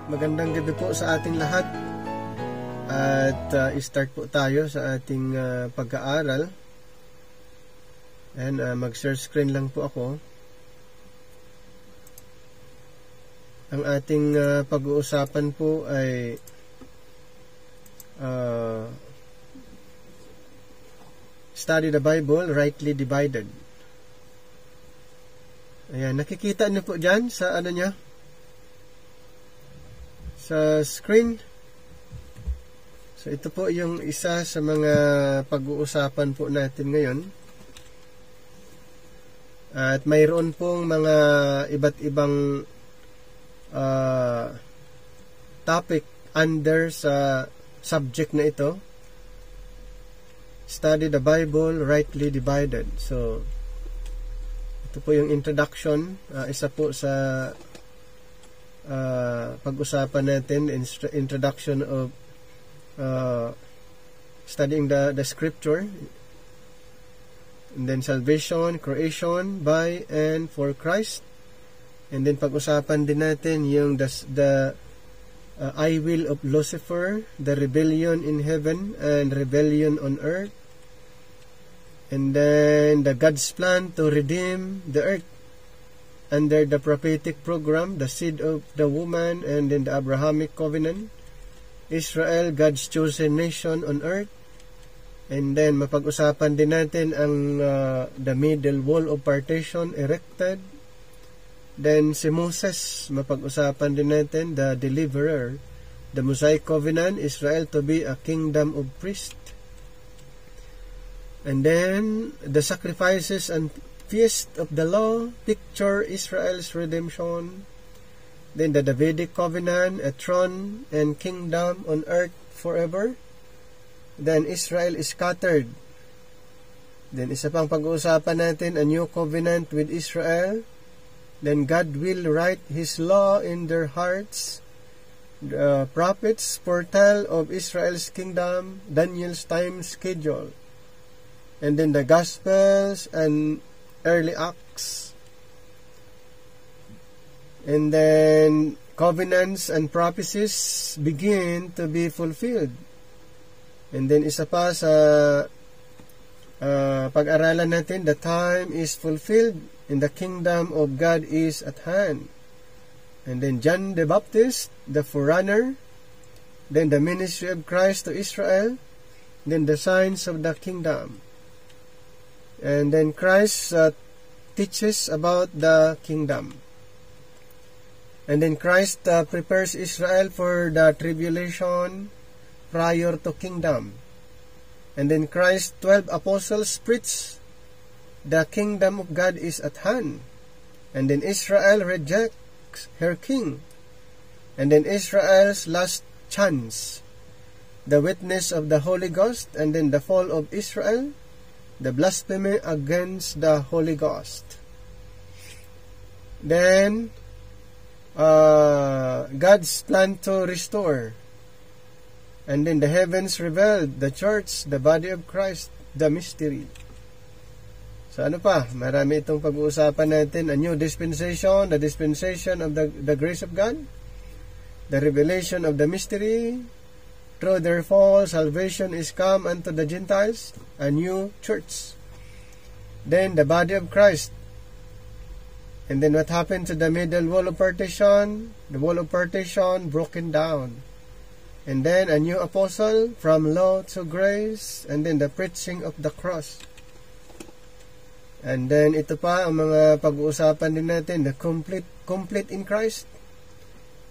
Magandang gabi po sa ating lahat. At start po tayo sa ating pag-aaral. And mag-share screen lang po ako. Ang ating pag-uusapan po ay study the Bible, rightly divided. Ayan, nakikita niyo po dyan sa ano niya? Sa screen. So ito po yung isa sa mga pag-uusapan po natin ngayon. At mayroon pong mga iba't ibang topic under sa subject na ito. Study the Bible, rightly divided. So ito po yung introduction. Isa po sa pag-usapan natin, introduction of studying the scripture, and then salvation, creation by and for Christ, and then pag-usapan din natin yung the I will of Lucifer, the rebellion in heaven and rebellion on earth, and then the God's plan to redeem the earth under the prophetic program, the seed of the woman, and in the Abrahamic covenant, Israel, God's chosen nation on earth. And then mapag-usapan din natin ang the middle wall of partition erected. Then si Moses, mapag-usapan din natin the deliverer, the Mosaic covenant, Israel to be a kingdom of priests. And then the sacrifices and feast of the law picture Israel's redemption. Then the Davidic covenant, a throne and kingdom on earth forever. Then Israel is scattered. Then isa pang pag-uusapan natin, a new covenant with Israel. Then God will write His law in their hearts. The prophets foretell of Israel's kingdom, Daniel's time schedule. And then the Gospels and early Acts, and then covenants and prophecies begin to be fulfilled. And then isa pa sa pag-aralan natin, the time is fulfilled and the kingdom of God is at hand. And then John the Baptist, the forerunner, then the ministry of Christ to Israel, then the signs of the kingdom. And then Christ teaches about the kingdom. And then Christ prepares Israel for the tribulation prior to kingdom. And then Christ's 12 apostles preach the kingdom of God is at hand. And then Israel rejects her king. And then Israel's last chance, the witness of the Holy Ghost, and then the fall of Israel, the blasphemy against the Holy Ghost. Then, God's plan to restore. And then the heavens revealed, the church, the body of Christ, the mystery. So ano pa? Marami itong pag-uusapan natin. A new dispensation, the dispensation of the grace of God, the revelation of the mystery. Through their fall, salvation is come unto the Gentiles, a new church. Then the body of Christ. And then what happened to the middle wall of partition? The wall of partition broken down. And then a new apostle from law to grace. And then the preaching of the cross. And then ito pa ang mga pag-uusapan din natin, the complete in Christ.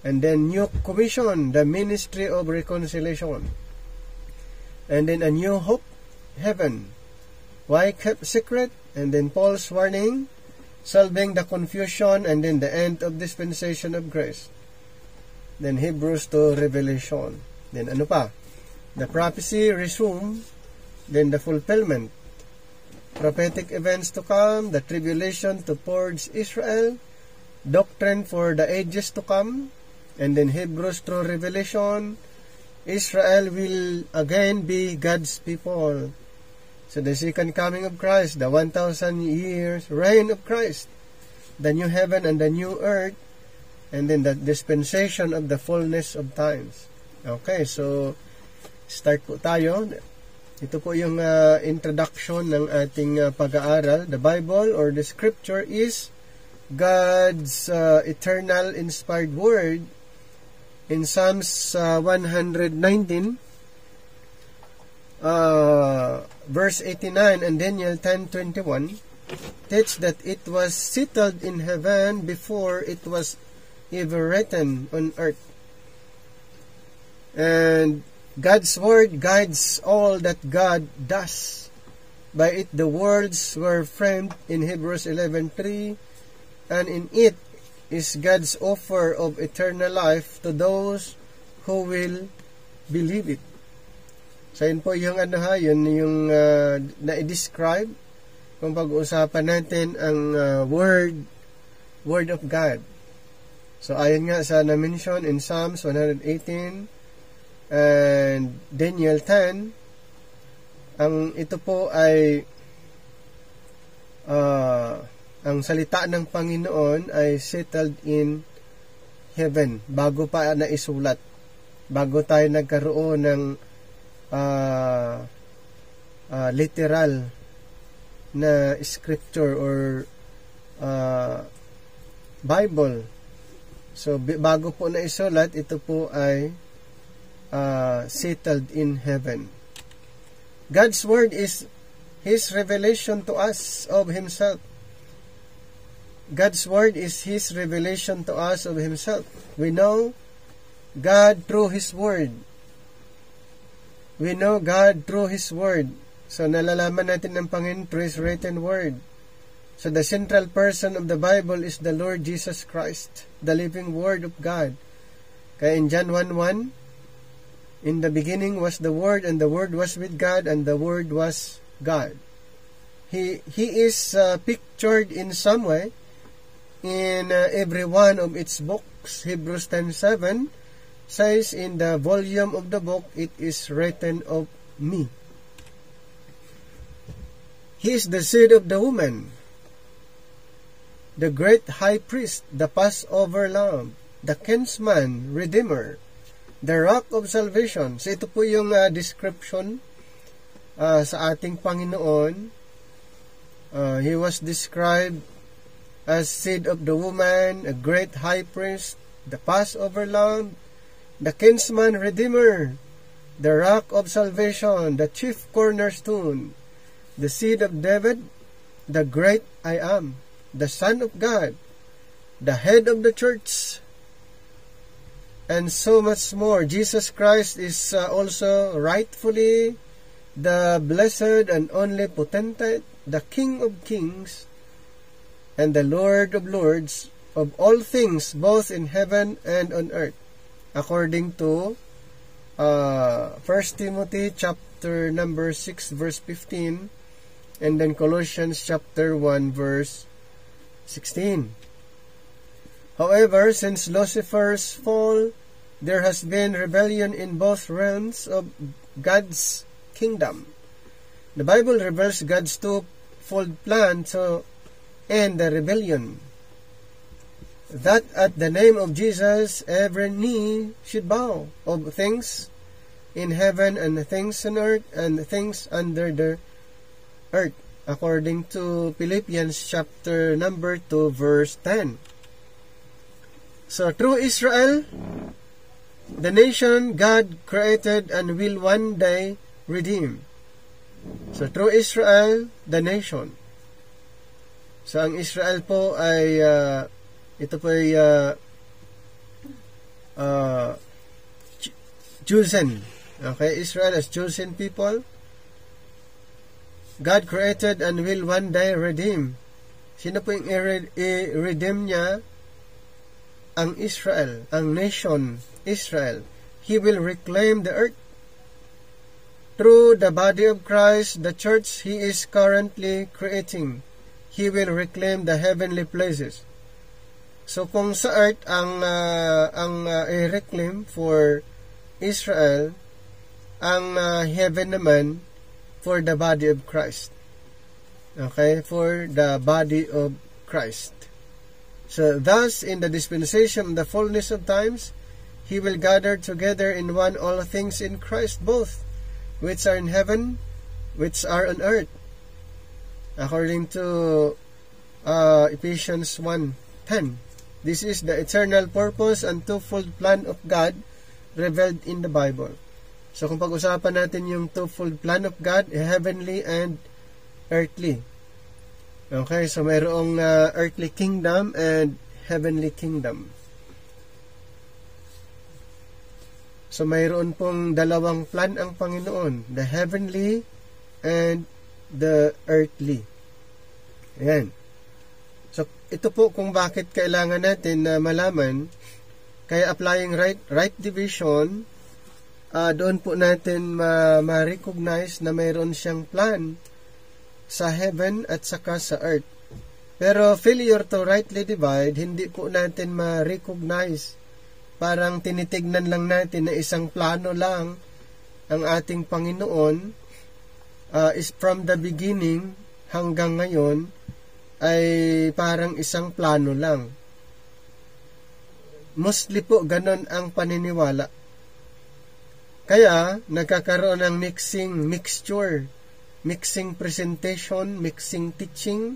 And then new commission, the ministry of reconciliation. And then a new hope, heaven. Why kept secret? And then Paul's warning, solving the confusion, and then the end of dispensation of grace. Then Hebrews to Revelation. Then ano pa? The prophecy resume, then the fulfillment. Prophetic events to come, the tribulation to purge Israel, doctrine for the ages to come, and then Hebrews through Revelation, Israel will again be God's people. So the second coming of Christ, the 1,000 years reign of Christ, the new heaven and the new earth, and then the dispensation of the fullness of times. Okay, so start po tayo. Ito po yung introduction ng ating pag-aaral. The Bible or the Scripture is God's eternal inspired word. In Psalms 119, verse 89 and Daniel 10:21, teach that it was settled in heaven before it was ever written on earth. And God's word guides all that God does. By it the worlds were framed in Hebrews 11:3, and in it is God's offer of eternal life to those who will believe it. So yun po yung yun yung na-describe kung pag-uusapan natin ang Word of God. So ayon nga sa na-mention in Psalms 118 and Daniel 10, ito po ay ang salita ng Panginoon ay settled in heaven bago pa naisulat, bago tayo nagkaroon ng literal na scripture or Bible. So bago po naisulat, ito po ay settled in heaven. God's word is His revelation to us of Himself. God's word is His revelation to us of Himself. We know God through His word. We know God through His word. So nalalaman natin ng Panginoon through His written word. So the central person of the Bible is the Lord Jesus Christ, the living Word of God. Kaya in John 1:1, in the beginning was the Word, and the Word was with God, and the Word was God. He is pictured in some way in every one of its books. Hebrews 10:7 says, in the volume of the book it is written of me. He is the seed of the woman, the great high priest, the Passover lamb, the kinsman, redeemer, the rock of salvation. So ito po yung description sa ating Panginoon. He was described as seed of the woman, a great high priest, the Passover lamb, the kinsman, redeemer, the rock of salvation, the chief cornerstone, the seed of David, the great I am, the Son of God, the head of the church, and so much more. Jesus Christ is also rightfully the blessed and only potentate, the King of kings, and the Lord of lords of all things, both in heaven and on earth, according to 1 Timothy chapter number 6 verse 15, and then Colossians chapter 1 verse 16. However, since Lucifer's fall, there has been rebellion in both realms of God's kingdom. The Bible reveals God's twofold plan to end the rebellion. That at the name of Jesus, every knee should bow, of things in heaven and things on earth and things under the earth, according to Philippians chapter number 2 verse 10. So through Israel, the nation God created and will one day redeem. So through Israel, the nation. So ang Israel po ay ito po ay chosen. Okay, Israel as chosen people. God created and will one day redeem. Sino po yung i-redeem niya? Ang Israel, ang nation Israel. He will reclaim the earth. Through the body of Christ, the church He is currently creating, He will reclaim the heavenly places. So kung sa earth ang i-reclaim for Israel, ang heaven naman for the body of Christ. Okay? For the body of Christ. So thus, in the dispensation of the fullness of times, He will gather together in one all things in Christ, both which are in heaven, which are on earth. According to Ephesians 1:10. This is the eternal purpose and twofold plan of God revealed in the Bible. So kung pag-usapan natin yung twofold plan of God, heavenly and earthly. Okay, so mayroong earthly kingdom and heavenly kingdom. So mayroon pong dalawang plan ang Panginoon, the heavenly and the earthly. Ayan. So ito po kung bakit kailangan natin na malaman, kaya applying right division, doon po natin ma-recognize na mayroon siyang plan sa heaven at saka sa earth. Pero failure to rightly divide, hindi po natin ma-recognize. Parang tinitignan lang natin na isang plano lang ang ating Panginoon, is from the beginning hanggang ngayon ay parang isang plano lang. Mostly po ganon ang paniniwala. Kaya nagkakaroon ng mixing presentation, mixing teaching.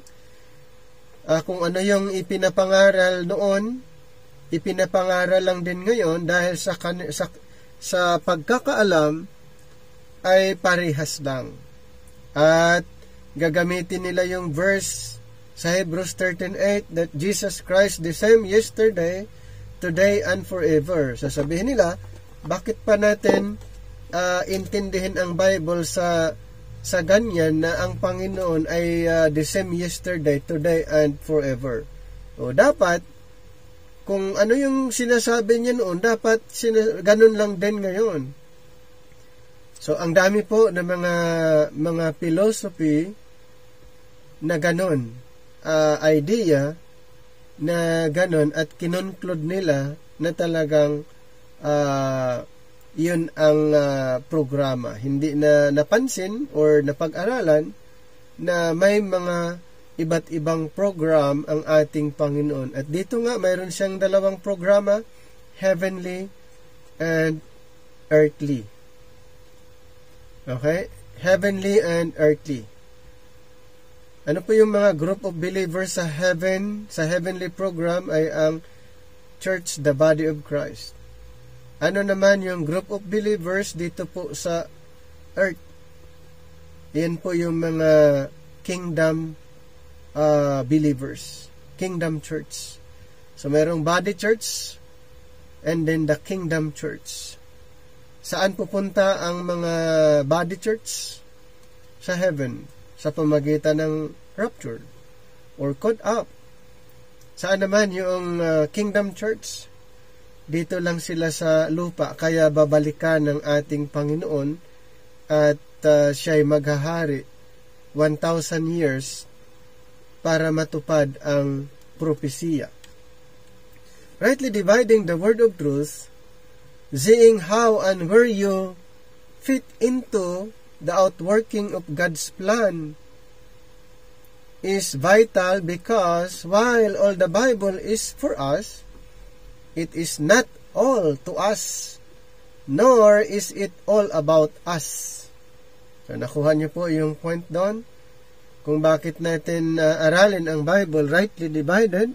Kung ano yung ipinapangaral noon, ipinapangaral lang din ngayon dahil sa pagkakaalam ay parehas lang. At gagamitin nila yung verse sa Hebrews 13:8 that Jesus Christ the same yesterday, today, and forever. Sasabihin nila, bakit pa natin intindihin ang Bible sa ganyan na ang Panginoon ay the same yesterday, today, and forever? O dapat, kung ano yung sinasabi niya noon, dapat ganun lang din ngayon. So, ang dami po ng mga philosophy na ganon, idea na ganon, at kinunclude nila na talagang yun ang programa. Hindi na napansin or napag-aralan na may mga iba't ibang program ang ating Panginoon. At dito nga, mayroon siyang dalawang programa, heavenly and earthly. Okay? Heavenly and earthly. Ano po yung mga group of believers sa heaven, sa heavenly program ay ang church, the body of Christ. Ano naman yung group of believers dito po sa earth? Yan po yung mga kingdom believers, kingdom church. So mayroong body church and then the kingdom church. Saan pupunta ang mga body church? Sa heaven, sa pamagitan ng rapture or caught up. Saan naman yung kingdom church? Dito lang sila sa lupa, kaya babalikan ng ating Panginoon at siya'y maghahari 1,000 years para matupad ang propesiya. Rightly dividing the word of truth, seeing how and where you fit into the outworking of God's plan is vital, because while all the Bible is for us, it is not all to us, nor is it all about us. So nakuha niyo po yung point doon kung bakit natin aralin ang Bible rightly divided.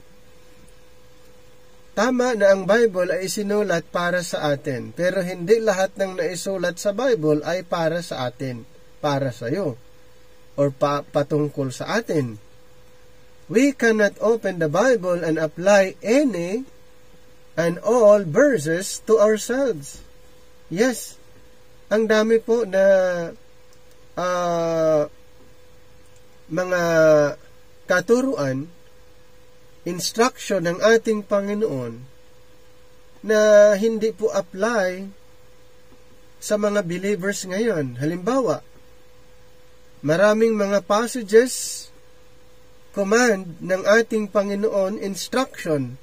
Tama na ang Bible ay isinulat para sa atin, pero hindi lahat ng naisulat sa Bible ay para sa atin, para sa iyo, or patungkol sa atin. We cannot open the Bible and apply any and all verses to ourselves. Yes, ang dami po na mga katuruan, instruction ng ating Panginoon na hindi po apply sa mga believers ngayon. Halimbawa, maraming mga passages, command ng ating Panginoon, instruction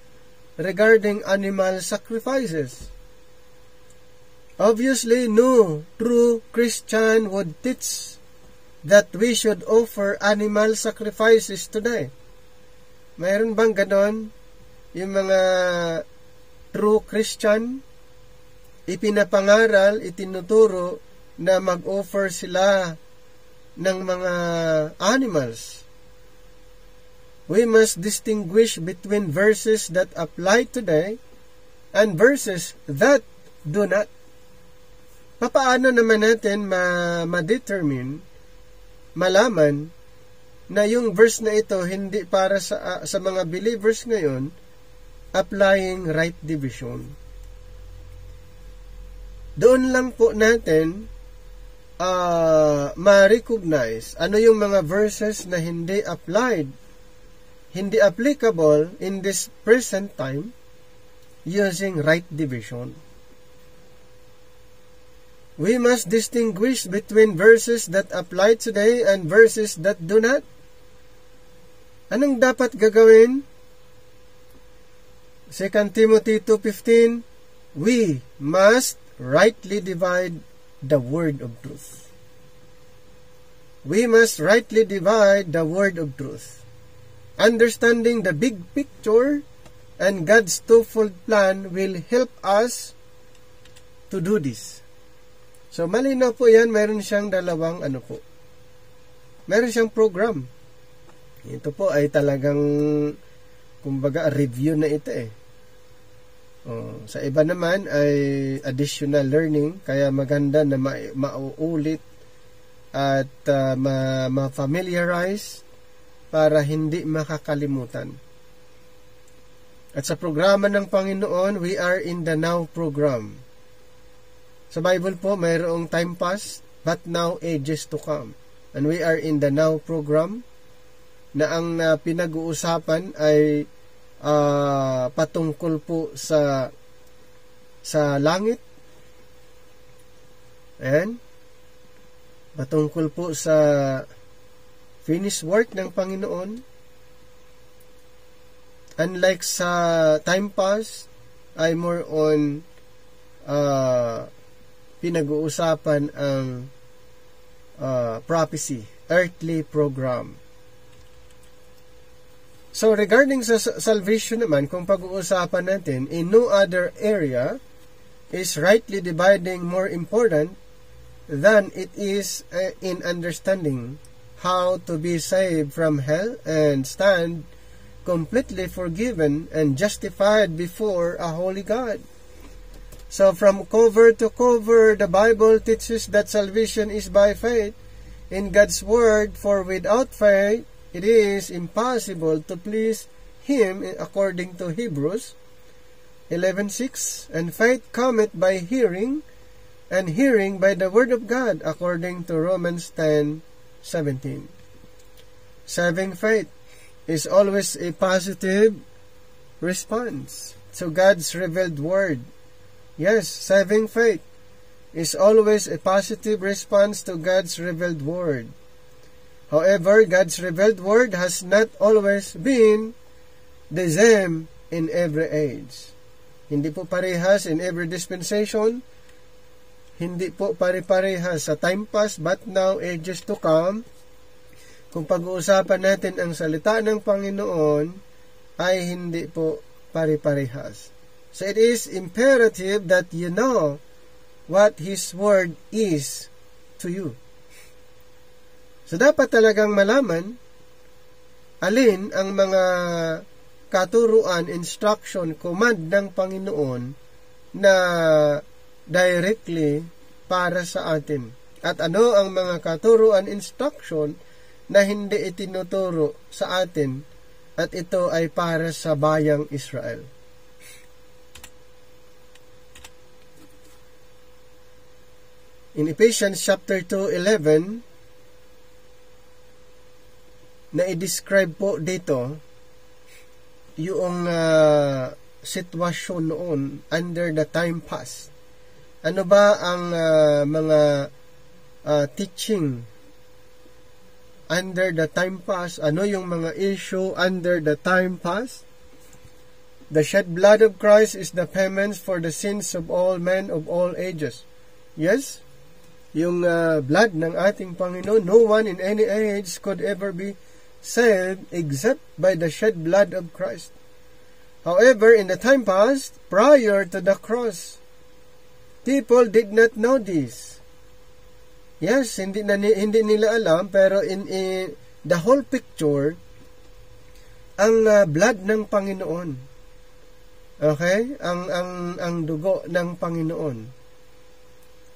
regarding animal sacrifices. Obviously, no true Christian would teach that we should offer animal sacrifices today. Mayroon bang ganon yung mga true Christian, ipinapangaral, itinuturo na mag-offer sila ng mga animals. We must distinguish between verses that apply today and verses that do not. Papaano naman natin ma-determine, malaman, na yung verse na ito hindi para sa mga believers ngayon, applying right division. Doon lang po natin ma-recognize ano yung mga verses na hindi applied, hindi applicable in this present time using right division. We must distinguish between verses that apply today and verses that do not. Anong dapat gagawin? 2 Timothy 2:15, we must rightly divide the word of truth. We must rightly divide the word of truth. Understanding the big picture and God's twofold plan will help us to do this. So, malinaw po yan, meron siyang dalawang meron siyang program. Ito po ay talagang, kumbaga, review na ito eh. Sa iba naman ay additional learning, kaya maganda na mauulit at ma-familiarize para hindi makakalimutan. At sa programa ng Panginoon, we are in the now program. Sa Bible po, mayroong time past, but now ages to come. And we are in the now program na ang pinag-uusapan ay patungkol po sa langit. Ayan. Patungkol po sa finished work ng Panginoon. Unlike sa time past, ay more on pinag-uusapan ang prophecy, earthly program. So, regarding sa salvation naman, kung pag-uusapan natin, in no other area is rightly dividing more important than it is in understanding how to be saved from hell and stand completely forgiven and justified before a holy God. So, from cover to cover, the Bible teaches that salvation is by faith in God's Word, for without faith, it is impossible to please Him according to Hebrews 11:6, and faith cometh by hearing, and hearing by the Word of God according to Romans 10:17. Saving faith is always a positive response to God's revealed Word. Yes, saving faith is always a positive response to God's revealed Word. However, God's revealed Word has not always been the same in every age. Hindi po parehas in every dispensation. Hindi po pare-parehas sa time past, but now, ages to come. Kung pag-uusapan natin ang salita ng Panginoon, ay hindi po pare-parehas. So, it is imperative that you know what His Word is to you. So, dapat talagang malaman alin ang mga katuruan, instruction, command ng Panginoon na directly para sa atin. At ano ang mga katuruan, instruction na hindi itinuturo sa atin at ito ay para sa bayang Israel. In Ephesians chapter 2:11, na i-describe po dito yung sitwasyon noon under the time past. Ano ba ang mga teaching under the time past? Ano yung mga issue under the time past? The shed blood of Christ is the payment for the sins of all men of all ages. Yes, yung blood ng ating Panginoon, no one in any age could ever be saved except by the shed blood of Christ. However, in the time past, prior to the cross, people did not know this. Yes, hindi nila alam, pero in the whole picture, ang blood ng Panginoon. Okay? Ang dugo ng Panginoon.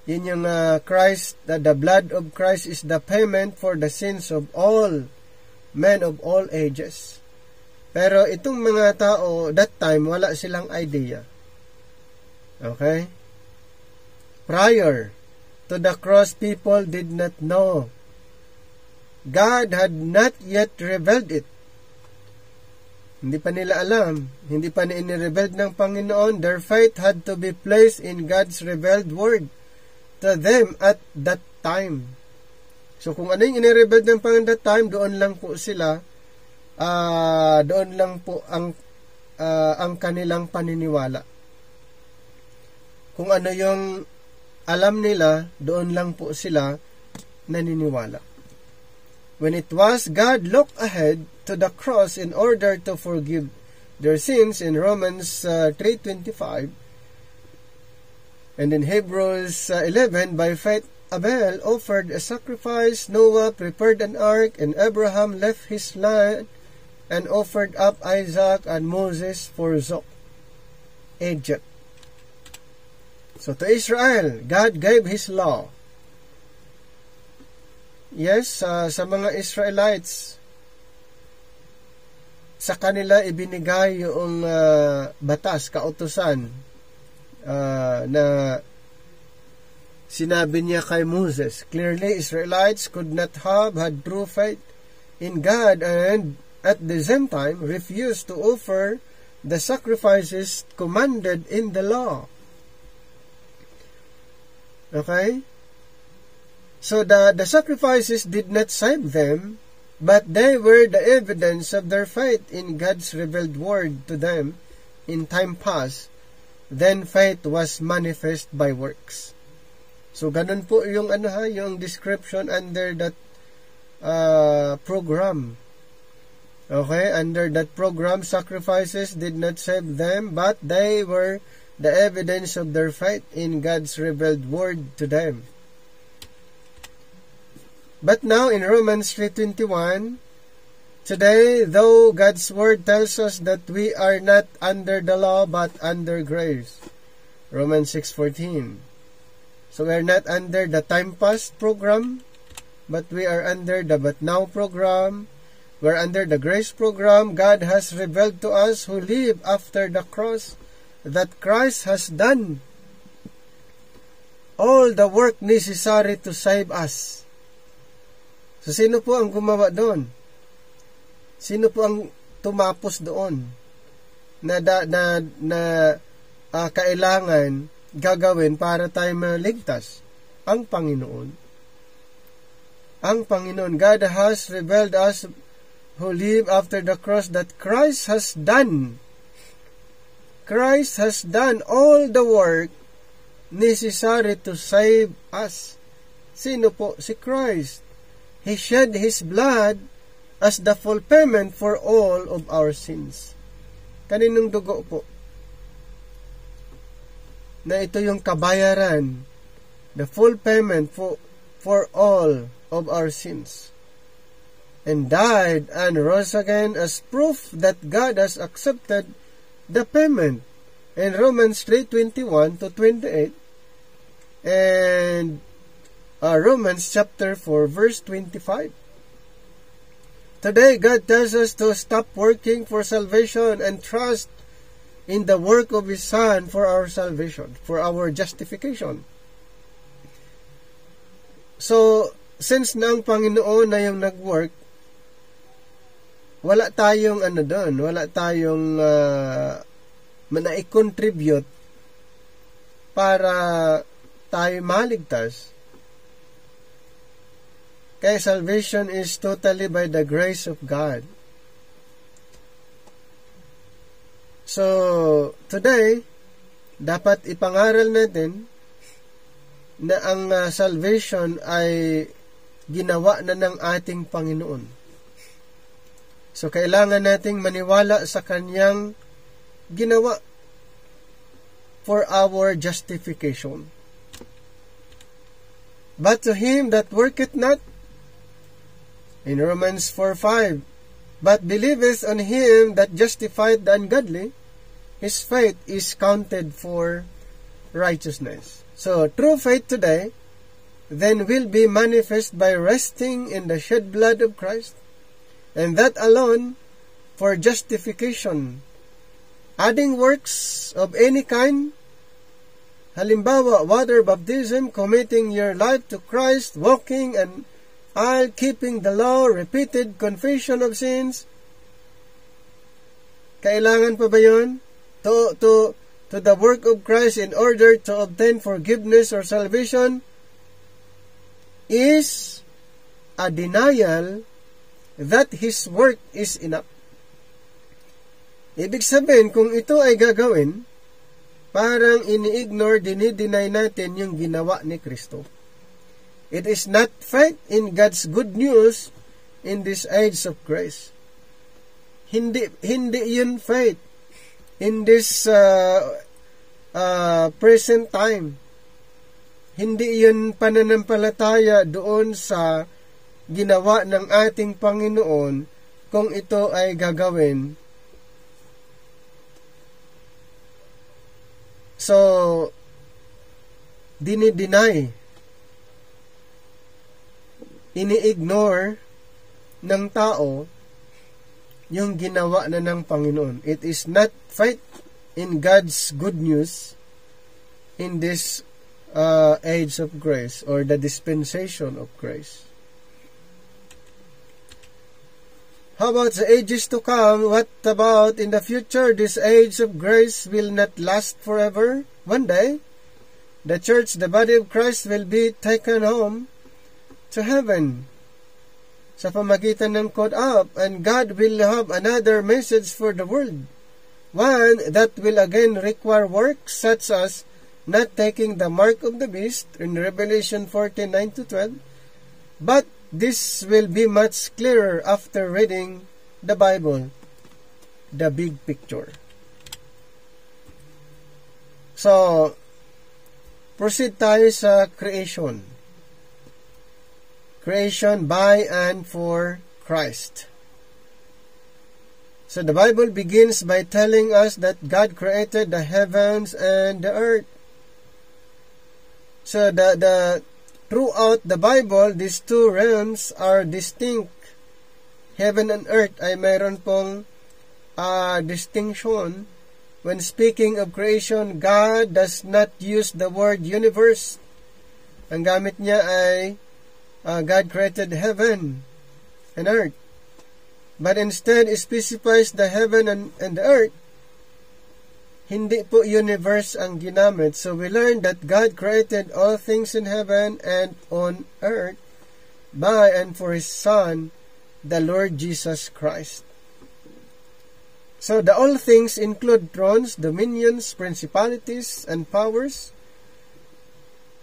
Yun yung Christ, the blood of Christ is the payment for the sins of all men of all ages. Pero itong mga tao, that time, wala silang idea. Okay? Prior to the cross, people did not know. God had not yet revealed it. Hindi pa nila alam. Hindi pa ni-revealed ng Panginoon. Their faith had to be placed in God's revealed word to them at that time. So kung ano yung in-revealed ng Panginoon that time, doon lang po sila, doon lang po ang kanilang paniniwala. Kung ano yung alam nila, doon lang po sila naniniwala. When it was, God looked ahead to the cross in order to forgive their sins in Romans 3:25. And in Hebrews 11, by faith Abel offered a sacrifice, Noah prepared an ark, and Abraham left his land and offered up Isaac, and Moses forsook Egypt. So to Israel, God gave His law. Yes, sa mga Israelites, sa kanila ibinigay yung batas, kautusan, na sinabi niya kay Moses. Clearly, Israelites could not have had true faith in God and at the same time refused to offer the sacrifices commanded in the law. Okay? So the sacrifices did not save them, but they were the evidence of their faith in God's revealed word to them in time past. Then faith was manifest by works. So ganun po yung yung description under that program. Okay, under that program, sacrifices did not save them, but they were the evidence of their faith in God's revealed word to them. But now in Romans 3:21, today, though God's word tells us that we are not under the law but under grace. Romans 6:14. So we are not under the time past program, but we are under the but now program. We are under the grace program. God has revealed to us who live after the cross that Christ has done all the work necessary to save us. So sino po ang gumawa doon? Sino po ang tumapos doon na kailangan gagawin para tayo maligtas? Ang Panginoon. Ang Panginoon. God has revealed us who live after the cross that Christ has done. Christ has done all the work necessary to save us. Sino po? Si Christ. He shed His blood as the full payment for all of our sins. Kaninong dugo po? Na ito yung kabayaran, the full payment for all of our sins. And died and rose again as proof that God has accepted the payment. In Romans 3:21-28 and Romans chapter 4 verse 25. Today, God tells us to stop working for salvation and trust in the work of His Son for our salvation, for our justification. So, since na ang Panginoon na yung nag-work, wala tayong wala tayong na-contribute para tayo maligtas. Kaya salvation is totally by the grace of God. So, today, dapat ipangaral natin na ang salvation ay ginawa na ng ating Panginoon. So, kailangan nating maniwala sa Kanyang ginawa for our justification. But to him that worketh not, in Romans 4:5, but believeth on him that justifieth the ungodly, his faith is counted for righteousness. So, true faith today then will be manifest by resting in the shed blood of Christ, and that alone for justification. Adding works of any kind, halimbawa, water baptism, committing your life to Christ, walking and keeping the law, repeated confession of sins. Kailangan pa ba yun? To the work of Christ in order to obtain forgiveness or salvation is a denial that His work is enough. Ibig sabihin, kung ito ay gagawin, parang ini-ignore, dinideny natin yung ginawa ni Kristo. It is not faith in God's good news in this age of grace. Hindi yun faith in this present time. Hindi yun pananampalataya doon sa ginawa ng ating Panginoon kung ito ay gagawin. So, dinideny, ini-ignore ng tao yung ginawa na ng Panginoon. It is not faith in God's good news in this age of grace or the dispensation of grace. How about the ages to come? What about in the future? This age of grace will not last forever. One day, the church, the body of Christ, will be taken home to heaven sa pamagitan ng caught up, and God will have another message for the world. One that will again require work, such as not taking the mark of the beast in Revelation 14:9-12. But this will be much clearer after reading the Bible, the big picture. So, proceed tayo sa creation. Creation by and for Christ. So the Bible begins by telling us that God created the heavens and the earth. So the throughout the Bible, these two realms are distinct. Heaven and earth ay mayroon pong distinction. When speaking of creation, God does not use the word universe. Ang gamit niya ay God created heaven and earth. But instead, specifies the heaven and the earth. Hindi po universe ang ginamit. So we learn that God created all things in heaven and on earth by and for His Son, the Lord Jesus Christ. So the all things include thrones, dominions, principalities, and powers.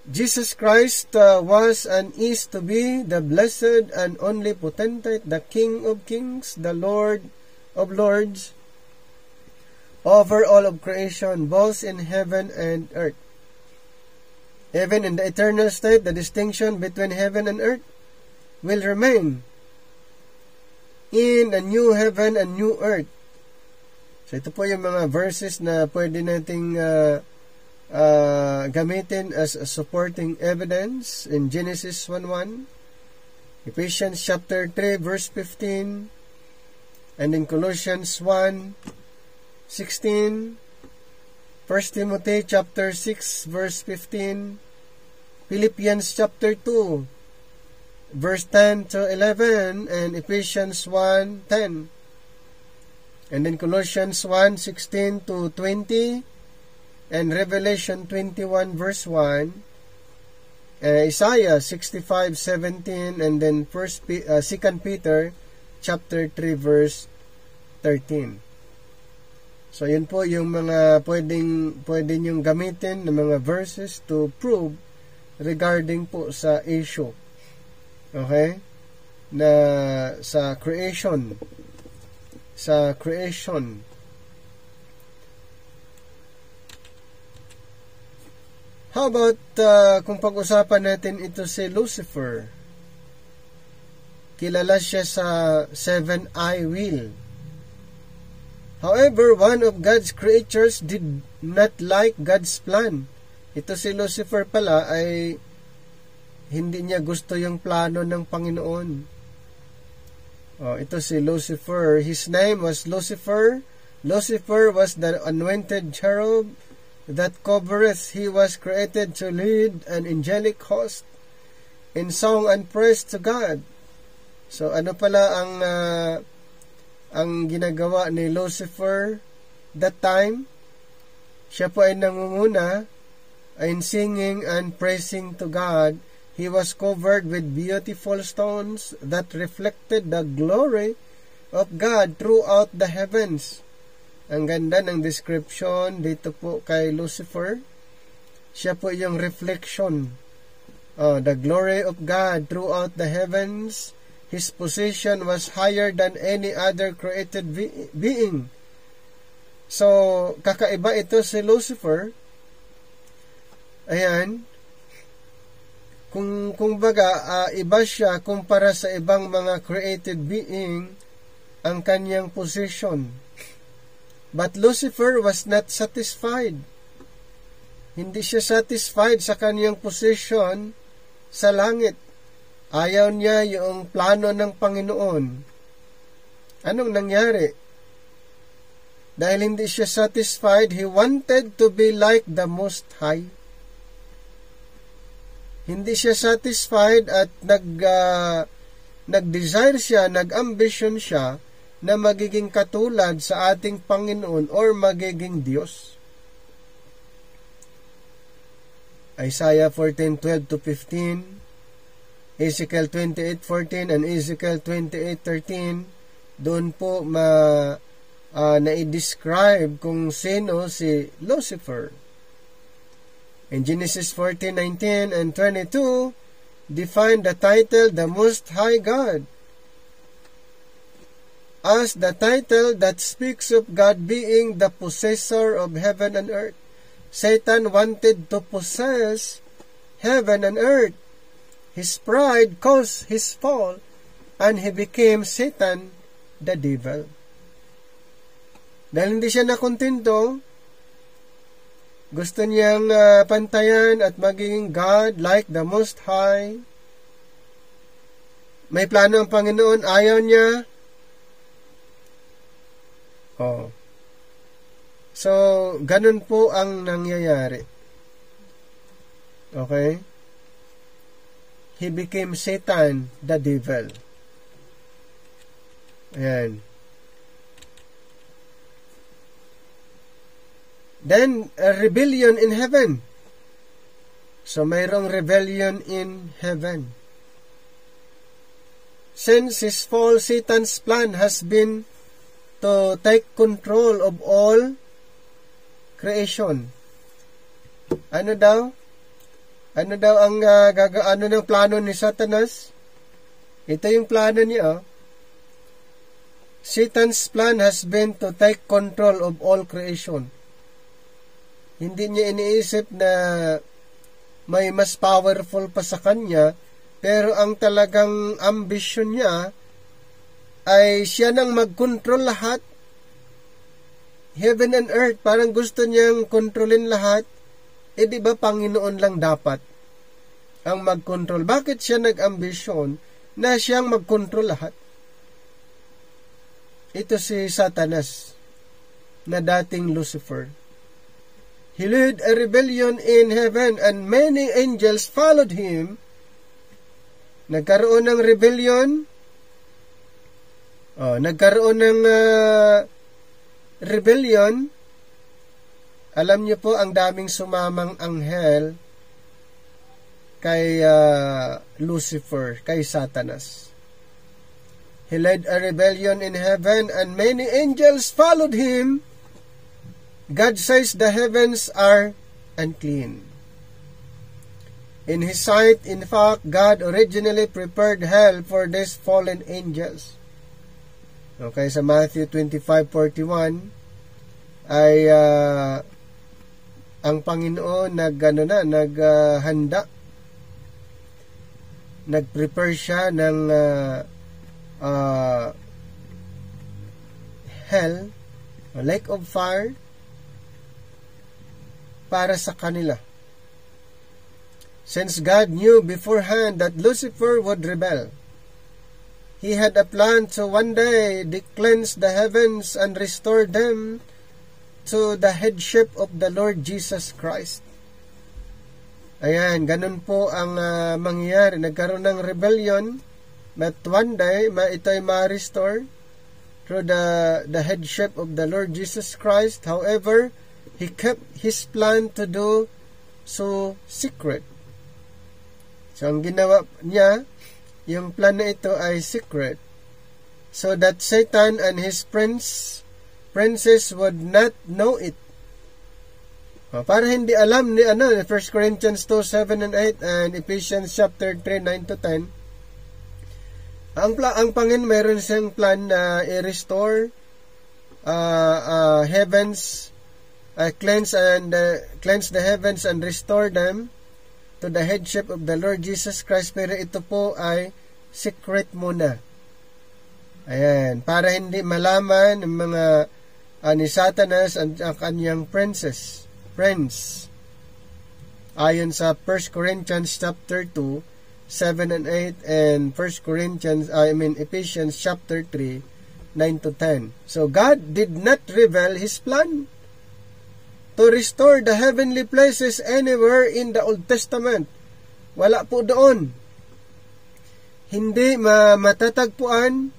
Jesus Christ was and is to be the blessed and only potentate, the King of kings, the Lord of lords, over all of creation, both in heaven and earth. Even in the eternal state, the distinction between heaven and earth will remain in a new heaven and new earth. So ito po yung mga verses na pwede nating gamitin as a supporting evidence in Genesis 1:1, Ephesians chapter 3 verse 15, and in Colossians 1:16, 1 Timothy chapter 6 verse 15, Philippians chapter 2 verse 10 to 11, and Ephesians 1:10, and in Colossians 1:16 to 20, and Revelation 21 verse 1, Isaiah 65:17, and then 2 Peter chapter 3 verse 13. So yun po yung mga pwede nyong gamitin ng mga verses to prove regarding po sa issue. Okay? Na sa creation. How about kung pag-usapan natin ito si Lucifer? Kilala siya sa seven-eye wheel. However, one of God's creatures did not like God's plan. Ito si Lucifer pala ay hindi niya gusto yung plano ng Panginoon. Ito si Lucifer. His name was Lucifer. Lucifer was the anointed cherub that covereth. He was created to lead an angelic host in song and praise to God. So ano pala ang ginagawa ni Lucifer that time? Siya po ay nangunguna in singing and praising to God. He was covered with beautiful stones that reflected the glory of God throughout the heavens. Ang ganda ng description dito po kay Lucifer. Siya po yung reflection. The glory of God throughout the heavens. His position was higher than any other created being. So, kakaiba ito si Lucifer. Ayan. Kung baga, iba siya kumpara sa ibang mga created being ang kanyang position. But Lucifer was not satisfied. Hindi siya satisfied sa kanyang position sa langit. Ayaw niya yung plano ng Panginoon. Anong nangyari? Dahil hindi siya satisfied, he wanted to be like the Most High. Hindi siya satisfied at nag-desire siya, nag-ambition siya na magiging katulad sa ating Panginoon or magiging Diyos. Isaiah 14:12-15, Ezekiel 28:14 and Ezekiel 28:13, doon po na-describe kung sino si Lucifer. In Genesis 14:19 and 22, define the title, the Most High God, as the title that speaks of God being the possessor of heaven and earth. Satan wanted to possess heaven and earth. His pride caused his fall, and he became Satan, the devil. Dahil hindi siya nakontento, gusto niyang pantayan at maging God like the Most High. May plano ang Panginoon, ayaw niya. So, ganun po ang nangyayari. Okay? He became Satan, the devil. Ayan. Then, a rebellion in heaven. So, mayroong rebellion in heaven. Since his fall, Satan's plan has been to take control of all creation. Ano daw? Ano daw ang ano ng plano ni Satanas? Ito yung plano niya. Satan's plan has been to take control of all creation. Hindi niya iniisip na may mas powerful pa sa kanya, pero ang talagang ambition niya ay siya nang mag-control lahat. Heaven and earth, parang gusto niyang kontrolin lahat. Di ba Panginoon lang dapat ang mag-control? Bakit siya nag-ambisyon na siyang mag-control lahat? Ito si Satanas na dating Lucifer. He led a rebellion in heaven and many angels followed him. Nagkaroon ng rebellion. Nagkaroon ng rebellion. Alam niyo po, ang daming sumamang anghel kay Lucifer, kay Satanas. He led a rebellion in heaven and many angels followed him. God says the heavens are unclean. In His sight, in fact, God originally prepared hell for these fallen angels. Okay, sa Matthew 25:41 ay ang Panginoon naghanda, nag-prepare siya ng hell, a lake of fire, para sa kanila. Since God knew beforehand that Lucifer would rebel, He had a plan to one day cleanse the heavens and restore them to the headship of the Lord Jesus Christ. Ayan, ganun po ang mangyayari. Nagkaroon ng rebellion, but one day, ito'y ma-restore through the headship of the Lord Jesus Christ. However, He kept His plan to do so secret. So, ang ginawa niya, yung plan na ito ay secret, so that Satan and his princes would not know it. Para hindi alam ni 1 Corinthians 2:7 and 8 and Ephesians chapter 3:9 to 10. Ang Panginoon mayroon siyang plan na i-restore heavens, cleanse the heavens and restore them to the headship of the Lord Jesus Christ, pero ito po ay secret muna. Ayan, para hindi malaman ng mga ni Satanas ang kanyang friends. Ayon sa 1 Corinthians chapter 2, 7 and 8 and Ephesians chapter 3, 9 to 10. So God did not reveal His plan to restore the heavenly places anywhere in the Old Testament. Wala po doon. Hindi matatagpuan.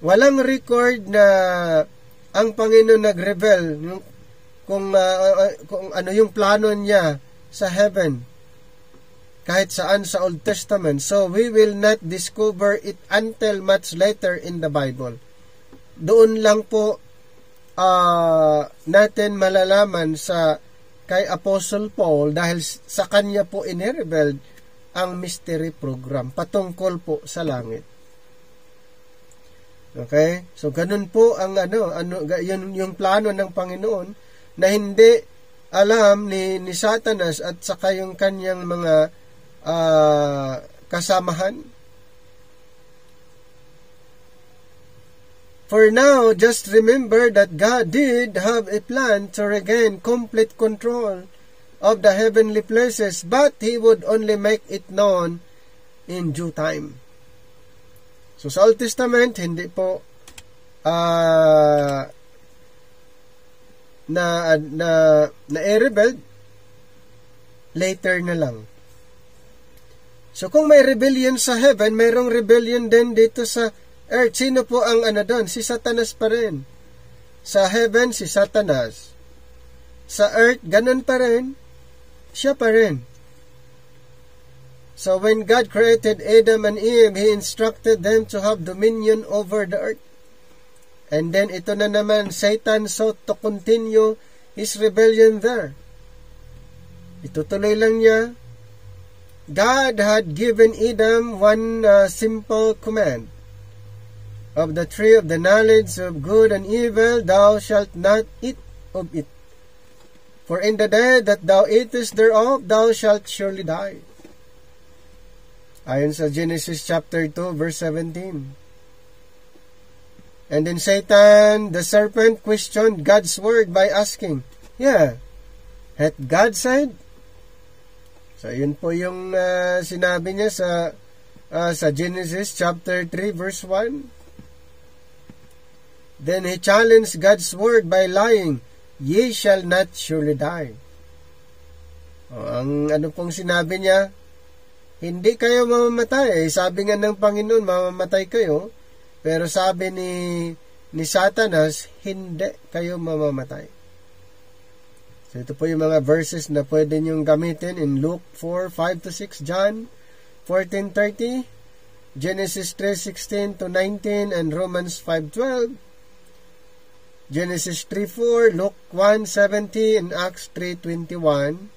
Walang record na ang Panginoon nag-reveal kung ano yung plano niya sa heaven kahit saan sa Old Testament. So we will not discover it until much later in the Bible. Doon lang po natin malalaman kay Apostle Paul, dahil sa kanya po inirevealed ang mystery program patungkol po sa langit. Okay? So ganun po ang yun yung plano ng Panginoon na hindi alam ni Satanas at saka yung kanyang mga kasamahan. For now, just remember that God did have a plan to regain complete control of the heavenly places, but He would only make it known in due time. So sa Old Testament, hindi po na-rebelled, later na lang. So kung may rebellion sa heaven, mayroong rebellion din dito sa earth. Sino po ang doon? Si Satanas pa rin. Sa heaven, si Satanas. Sa earth, ganun pa rin. Siya pa rin. So when God created Adam and Eve, He instructed them to have dominion over the earth. And then ito na naman, Satan sought to continue his rebellion there. Itutuloy lang niya. God had given Adam one simple command. Of the tree of the knowledge of good and evil, thou shalt not eat of it. For in the day that thou eatest thereof, thou shalt surely die. Ayon sa Genesis chapter 2, verse 17. And then Satan, the serpent, questioned God's word by asking, hath God said? So yun po yung sinabi niya sa Genesis chapter 3, verse 1. Then he challenged God's word by lying, ye shall not surely die. Ang pong sinabi niya, hindi kayo mamamatay. Sabi nga ng Panginoon, mamamatay kayo. Pero sabi ni Satanas, hindi kayo mamamatay. So ito po yung mga verses na pwede niyong gamitin in Luke 4:5-6, John 14:30, Genesis 3:16 to 19, and Romans 5:12. Genesis 3:4, Luke 1:70, and Acts 3:21,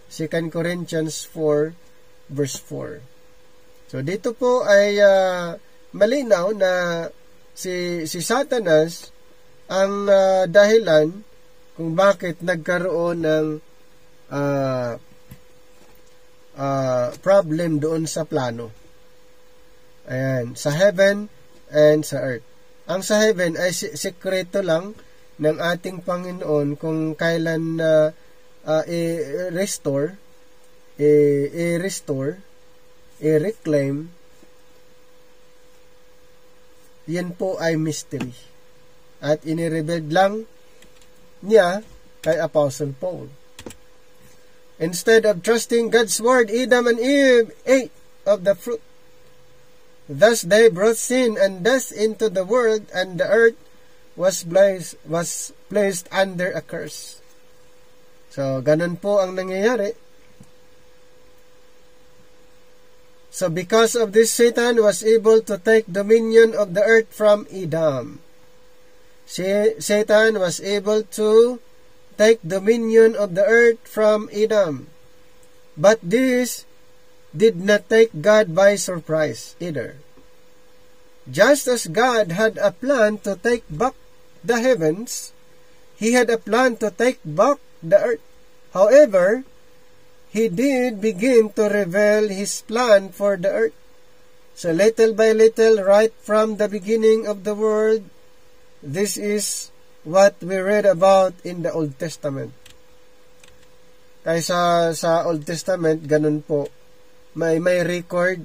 2 Corinthians 4, verse 4. So dito po ay malinaw na si Satanas ang dahilan kung bakit nagkaroon ng problem doon sa plano. Ayan, sa heaven and sa earth. Ang sa heaven ay sekreto lang ng ating Panginoon kung kailan i-restore, i-reclaim. Yan po ay mystery. At inirevealed lang niya kay Apostle Paul. Instead of trusting God's word, Adam and Eve ate of the fruit. Thus they brought sin and death into the world, and the earth was placed under a curse. So, ganun po ang nangyayari. So, because of this, Satan was able to take dominion of the earth from Adam. Satan was able to take dominion of the earth from Adam. But this did not take God by surprise either. Just as God had a plan to take back the heavens, He had a plan to take back the earth. However, He did begin to reveal His plan for the earth. So little by little, right from the beginning of the world, this is what we read about in the Old Testament. Kaya sa Old Testament, ganun po. May record,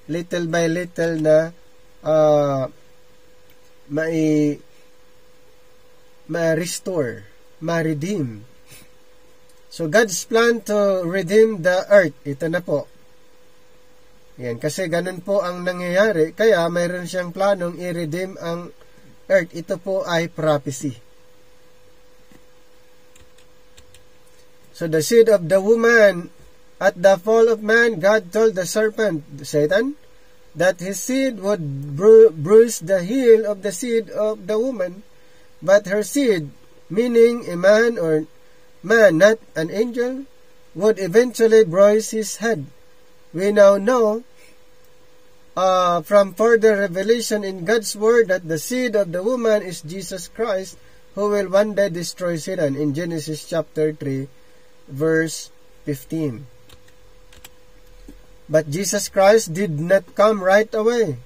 little by little na ma-restore, ma-redeem. So, God's plan to redeem the earth, ito na po. Yan, kasi ganun po ang nangyayari. Kaya, mayroon siyang planong i-redeem ang earth. Ito po ay prophecy. So, the seed of the woman, at the fall of man, God told the serpent, Satan, that his seed would bruise the heel of the seed of the woman, but her seed, meaning a man or man, not an angel, would eventually bruise his head. We now know from further revelation in God's word that the seed of the woman is Jesus Christ, who will one day destroy Satan in Genesis chapter 3, verse 15. But Jesus Christ did not come right away.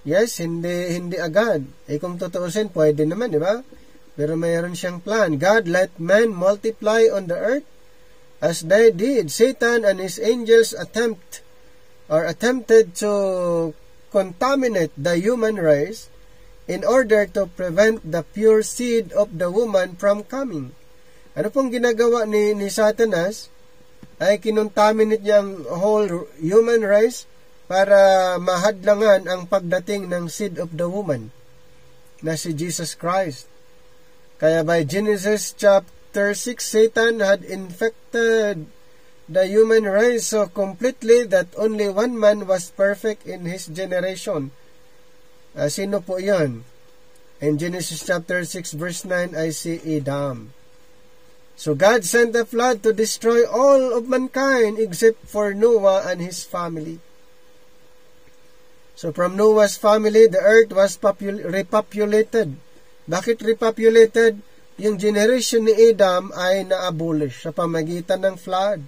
Yes, hindi agad. Kung tutuusin, pwede naman, di ba? Pero mayroon siyang plan. God let men multiply on the earth as they did. Satan and his angels attempted to contaminate the human race in order to prevent the pure seed of the woman from coming. Ano pong ginagawa ni Satanas? Ay kinontaminate niya ang whole human race para mahadlangan ang pagdating ng seed of the woman na si Jesus Christ. Kaya by Genesis chapter 6, Satan had infected the human race so completely that only one man was perfect in his generation. Sino po yan? In Genesis chapter 6 verse 9 ay si Adam. So God sent a flood to destroy all of mankind except for Noah and his family. So from Noah's family, the earth was repopulated. Bakit repopulated? Yung generation ni Adam ay na-abolish sa pamagitan ng flood.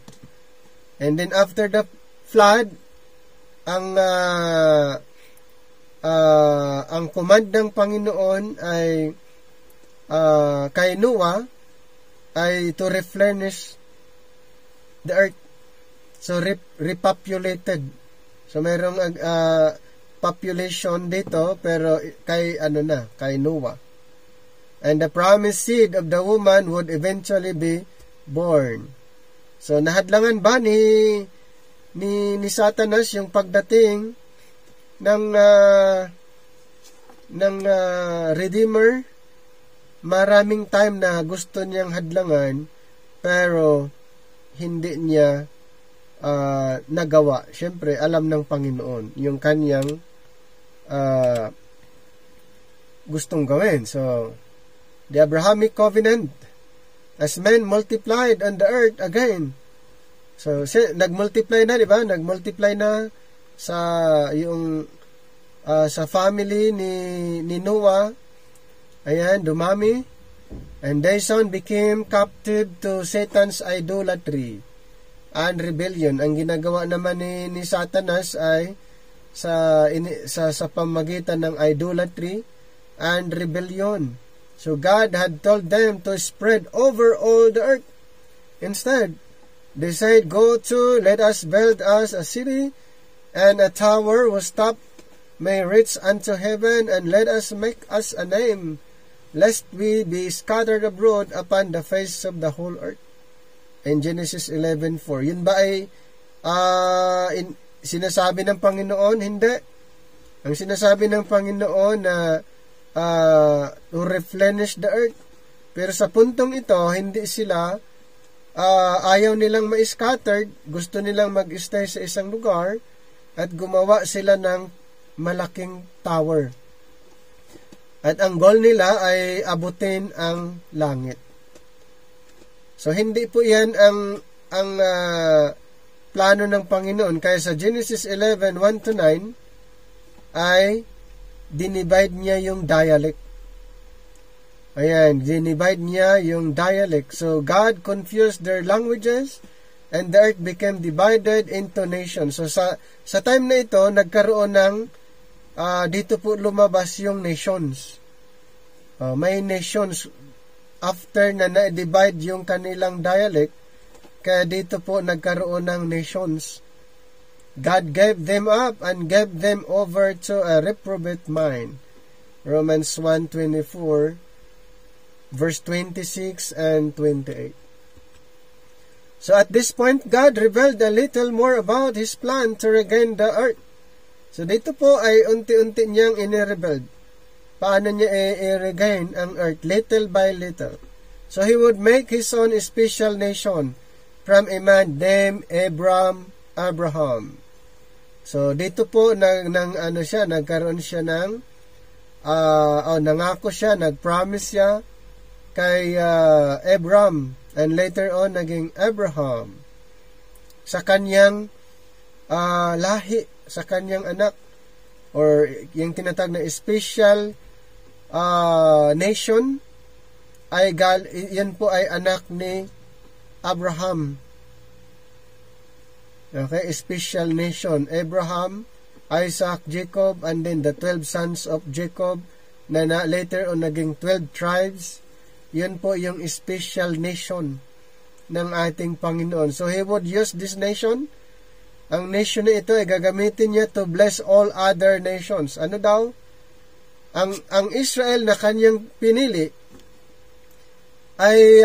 And then after the flood, ang command ng Panginoon ay kay Noah ay to replenish the earth. So repopulated. So mayroong population dito pero kay kay Noah. And the promised seed of the woman would eventually be born. So nahadlangan ba ni Satanas yung pagdating ng Redeemer? Maraming time na gusto niyang hadlangan pero hindi niya nagawa. Siyempre, alam ng Panginoon yung kanyang gustong gawin. So, the Abrahamic covenant, as men multiplied on the earth again. So, nagmultiply na, di ba? Nagmultiply na sa yung sa family ni Noah. Ayan, dumami. And they soon became captive to Satan's idolatry and rebellion. Ang ginagawa naman ni Satanas ay sa pamagitan ng idolatry and rebellion. So God had told them to spread over all the earth. Instead, they said, "Go to, let us build us a city and a tower whose top may reach unto heaven, and let us make us a name, lest we be scattered abroad upon the face of the whole earth." In Genesis 11:4. Yun ba ay sinasabi ng Panginoon? Hindi. Ang sinasabi ng Panginoon na to replenish the earth. Pero sa puntong ito, hindi sila ayaw nilang ma-scattered, gusto nilang mag-stay sa isang lugar at gumawa sila ng malaking tower. At ang goal nila ay abutin ang langit. So hindi po 'yan ang plano ng Panginoon. Kaya sa Genesis 11:1-9 ay dinivide niya yung dialect. Ayan, dinivide niya yung dialect. So God confused their languages and the earth became divided into nations. So sa time na ito, nagkaroon ng dito po lumabas yung nations. May nations after na na-divide yung kanilang dialect, kaya dito po nagkaroon ng nations. God gave them up and gave them over to a reprobate mind. Romans 1:24, verse 26 and 28. So at this point, God revealed a little more about His plan to regain the earth. So dito po ay unti-unti niyang inirevealed. Paano niya i-regain ang earth little by little. So He would make His own special nation from a man named Abraham. So dito po nagkaroon siya ng nangako siya, nagpromise siya kay Abram, and later on naging Abraham sa kanyang lahi, sa kanyang anak, or yung tinatawag na special nation ay yan po ay anak ni Abraham. Okay, special nation. Abraham, Isaac, Jacob, and then the 12 sons of Jacob na later on naging 12 tribes. Yun po yung special nation ng ating Panginoon. So He would use this nation. Ang nation na ito ay gagamitin niya to bless all other nations. Ano daw? Ang Israel na kanyang pinili ay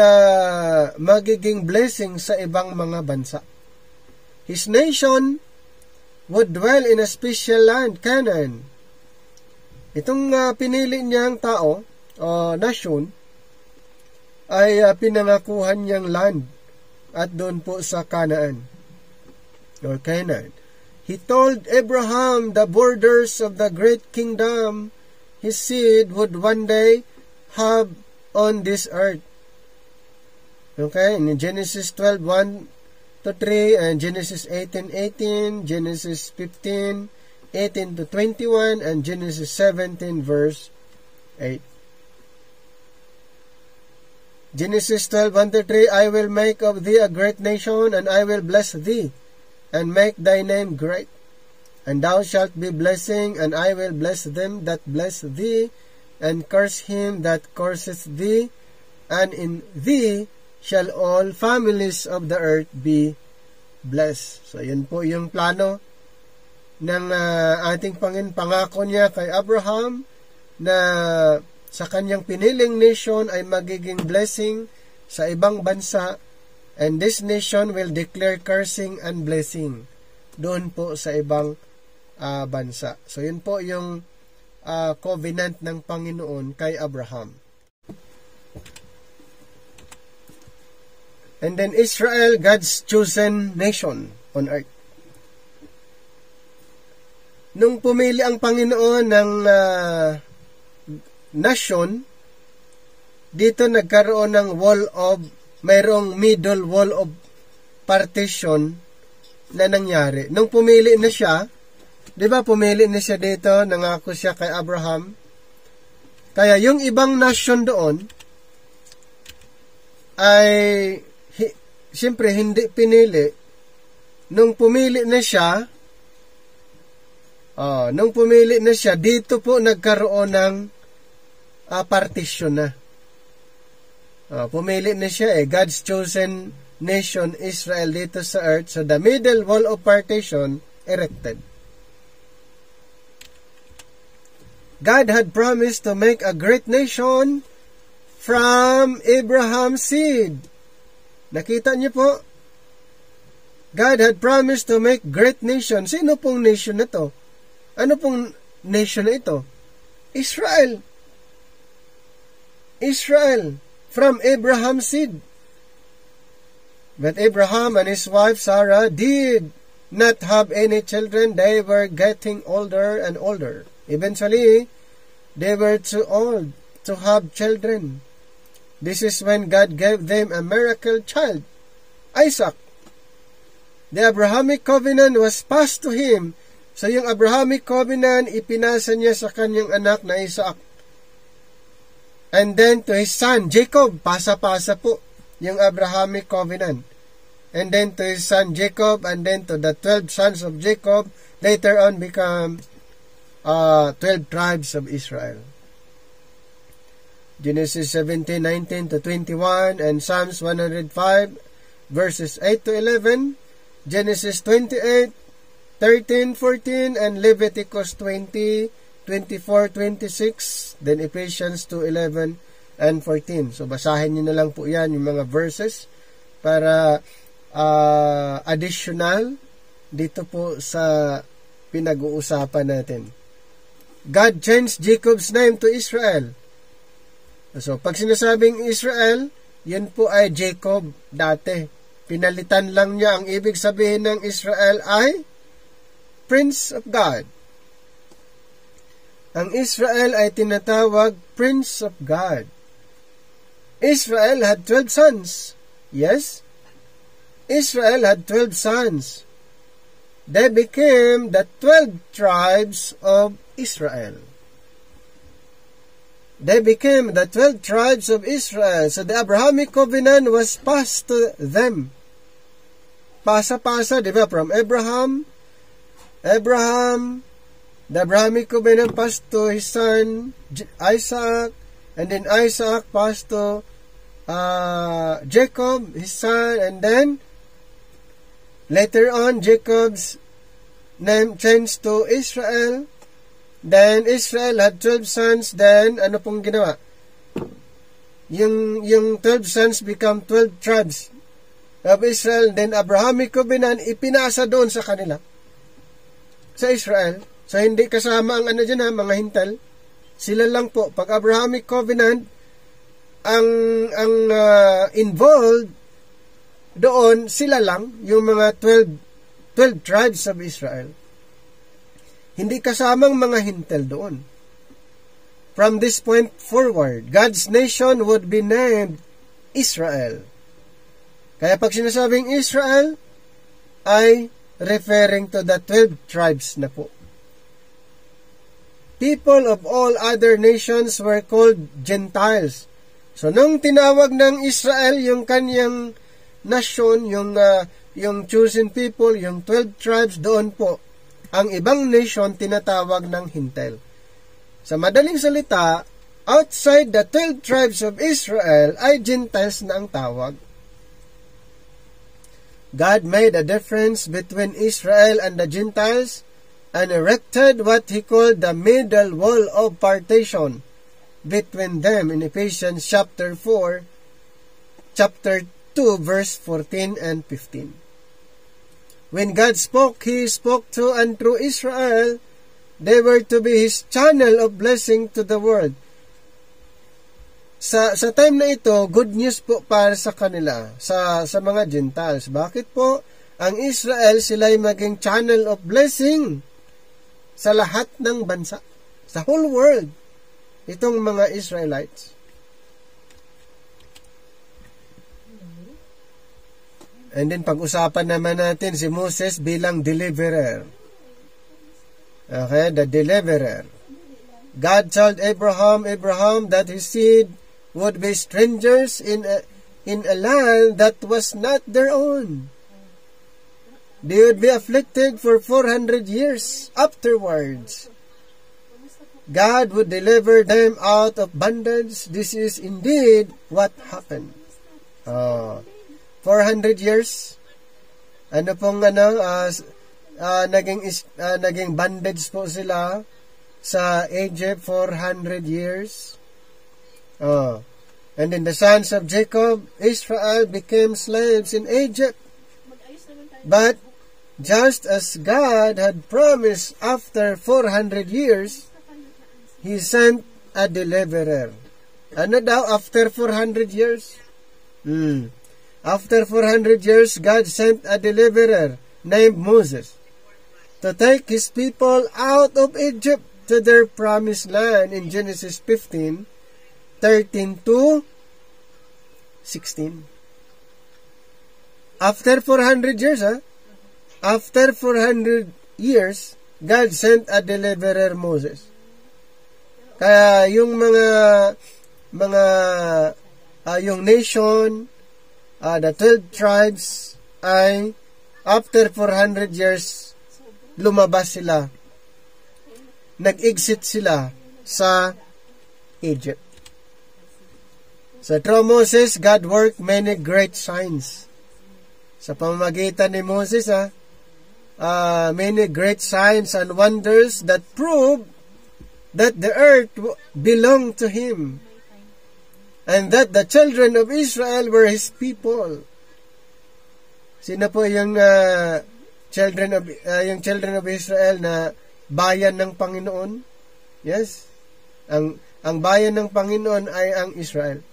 magiging blessing sa ibang mga bansa. His nation would dwell in a special land, Canaan. Itong pinili niyang tao, nation, ay pinangakuhan niyang land at doon po sa Canaan, or Canaan. He told Abraham the borders of the great kingdom his seed would one day have on this earth. Okay, in Genesis 12:1-3, and Genesis 18:18, Genesis 15:18-21, and Genesis 17 verse 8. Genesis 12:1-3, I will make of thee a great nation, and I will bless thee, and make thy name great. And thou shalt be blessing, and I will bless them that bless thee, and curse him that curseth thee, and in thee shall all families of the earth be blessed. So, yun po yung plano ng ating Panginoon. Pangako niya kay Abraham na sa kanyang piniling nation ay magiging blessing sa ibang bansa, and this nation will declare cursing and blessing doon po sa ibang bansa. So, yun po yung covenant ng Panginoon kay Abraham. And then Israel, God's chosen nation on earth. Nung pumili ang Panginoon ng nation, dito nagkaroon ng mayroong middle wall of partition na nangyari. Nung pumili na siya, di ba pumili na siya dito, nangako siya kay Abraham. Kaya yung ibang nation doon, ay siyempre hindi pinili. Nung pumili na siya, dito po nagkaroon ng partition na. Pumili na siya God's chosen nation, Israel, dito sa earth. So the middle wall of partition erected. God had promised to make a great nation from Abraham's seed. Nakita niyo po? God had promised to make great nation. Sino pong nation na to? Ano pong nation na ito? Israel. Israel from Abraham's seed. But Abraham and his wife Sarah did not have any children. They were getting older and older. Eventually, they were too old to have children. This is when God gave them a miracle child, Isaac. The Abrahamic covenant was passed to him. So yung Abrahamic covenant, ipinasa niya sa kanyang anak na Isaac. And then to his son, Jacob, pasa-pasa po yung Abrahamic covenant. And then to his son, Jacob, and then to the 12 sons of Jacob, later on become 12 tribes of Israel. Genesis 17:19 to 21 and Psalms 105 verses 8 to 11, Genesis 28:13-14 and Leviticus 20:24-26, then Ephesians 2:11 and 14. So basahin niyo na lang po 'yan, yung mga verses para additional dito po sa pinag-uusapan natin. God changed Jacob's name to Israel. So, pag sinasabing Israel, yun po ay Jacob dati. Pinalitan lang niya, ang ibig sabihin ng Israel ay Prince of God. Ang Israel ay tinatawag Prince of God. Israel had 12 sons. Yes? Israel had 12 sons. They became the 12 tribes of Israel. They became the 12 tribes of Israel. So the Abrahamic covenant was passed to them. Pasa-pasa, di ba? From Abraham, the Abrahamic covenant passed to his son, Isaac, and then Isaac passed to Jacob, his son, and then later on, Jacob's name changed to Israel. Then Israel had 12 sons. Then ano pong ginawa? Yung 12 sons become 12 tribes of Israel. Then Abrahamic covenant ipinasa doon sa kanila, sa Israel. So hindi kasama ang mga hintal. Sila lang po. Pag Abrahamic covenant, ang involved doon, sila lang, yung mga 12 tribes of Israel. Hindi kasamang mga hintel doon. From this point forward, God's nation would be named Israel. Kaya pag sinasabing Israel, ay referring to the 12 tribes na po. People of all other nations were called Gentiles. So, nung tinawag ng Israel yung kanyang nation, yung chosen people, yung 12 tribes, doon po, ang ibang nation tinatawag ng hintel. Sa madaling salita, outside the 12 tribes of Israel ay Gentiles na ang tawag. God made a difference between Israel and the Gentiles and erected what he called the middle wall of partition between them in Ephesians chapter 4, chapter 2, verse 14 and 15. When God spoke, He spoke to and through Israel. They were to be His channel of blessing to the world. Sa time na ito, good news po para sa kanila, sa mga Gentiles. Bakit po? Ang Israel, sila'y maging channel of blessing sa lahat ng bansa, sa whole world, itong mga Israelites. And then pag-usapan naman natin si Moses bilang deliverer. Okay, the deliverer. God told Abraham that his seed would be strangers in in a land that was not their own. They would be afflicted for 400 years afterwards. God would deliver them out of bondage. This is indeed what happened. 400 years. Ano pong naging bondage po sila sa Egypt 400 years. And then the sons of Jacob, Israel, became slaves in Egypt. But just as God had promised, after 400 years, He sent a deliverer. Ano daw after 400 years? After 400 years, God sent a deliverer named Moses to take His people out of Egypt to their promised land in Genesis 15, 13 to 16. After 400 years, After 400 years, God sent a deliverer, Moses. Kaya yung yung nation, the 12 tribes ay after 400 years lumabas sila. Nag-exit sila sa Egypt. So through Moses, God worked many great signs. Sa pamamagitan ni Moses, many great signs and wonders that prove that the earth belonged to Him and that the children of Israel were His people. Sino po yung children of Israel na bayan ng Panginoon? Yes. Ang bayan ng Panginoon ay ang Israel.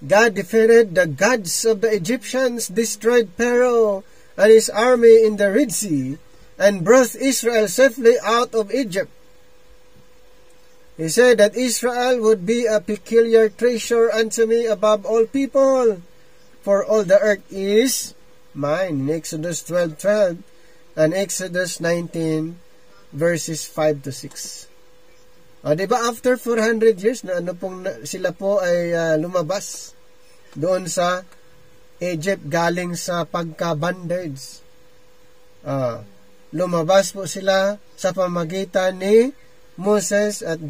God defeated the gods of the Egyptians, destroyed Pharaoh and his army in the Red Sea, and brought Israel safely out of Egypt. He said that Israel would be a peculiar treasure unto me above all people, for all the earth is mine. In Exodus 12:12 and Exodus 19 verses 5 to 6. Diba after 400 years na sila po ay lumabas doon sa Egypt galing sa pagka-bondage. Lumabas po sila sa pamagitan ni Moses at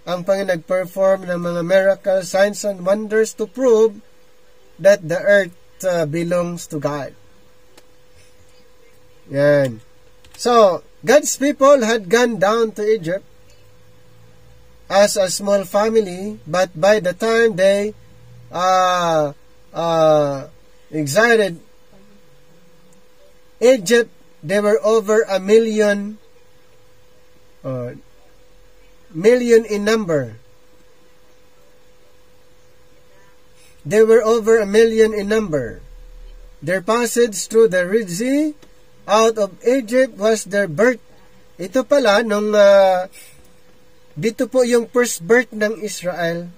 ang Panginoon nag-perform ng mga miracles, signs, and wonders to prove that the earth belongs to God. Yan. So, God's people had gone down to Egypt as a small family, but by the time they exited Egypt, there were over 1 million in number. They were over 1 million in number. Their passage through the Red Sea out of Egypt was their birth. Ito pala, dito po yung first birth ng Israel.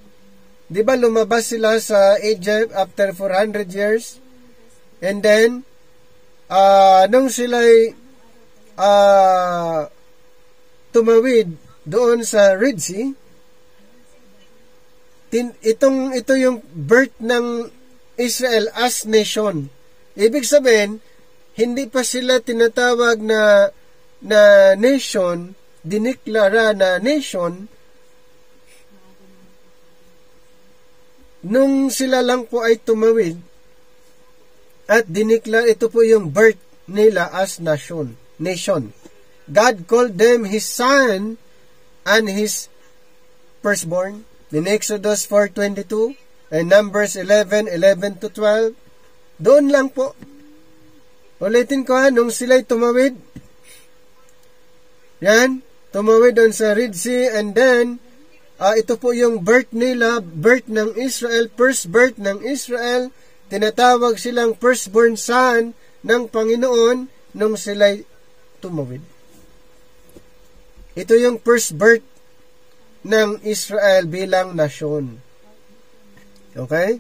Di ba lumabas sila sa Egypt after 400 years? And then, nung sila'y tumawid doon sa Red Sea, ito yung birth ng Israel as nation. Ibig sabihin, hindi pa sila tinatawag na nation, diniklara na nation, nung sila lang po ay tumawid at diniklara, ito po yung birth nila as nation. God called them His son and His firstborn. In Exodus 4:22 and Numbers 11:11 to 12, doon lang po. Ulitin ko nung sila'y tumawid. Yan, tumawid doon sa Red Sea, and then, ito po yung birth nila, birth ng Israel, first birth ng Israel, tinatawag silang firstborn son ng Panginoon nung sila'y tumawid. Ito yung first birth ng Israel bilang nasyon. Okay?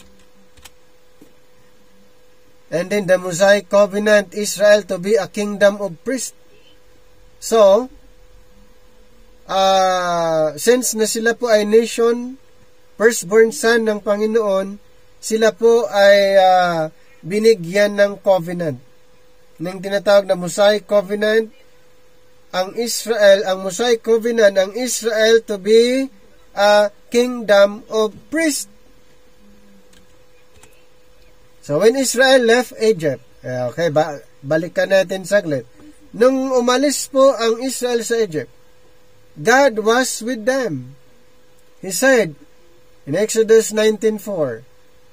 And then the Mosaic covenant Israel to be a kingdom of priests. So, since na sila po ay nation, firstborn son ng Panginoon, sila po ay binigyan ng covenant, ng tinatawag na Mosaic Covenant. Ang Mosaic Covenant, ang Israel to be a kingdom of priests. So when Israel left Egypt, okay, balikan natin saglit. Nung umalis po ang Israel sa Egypt, God was with them. He said in Exodus 19:4,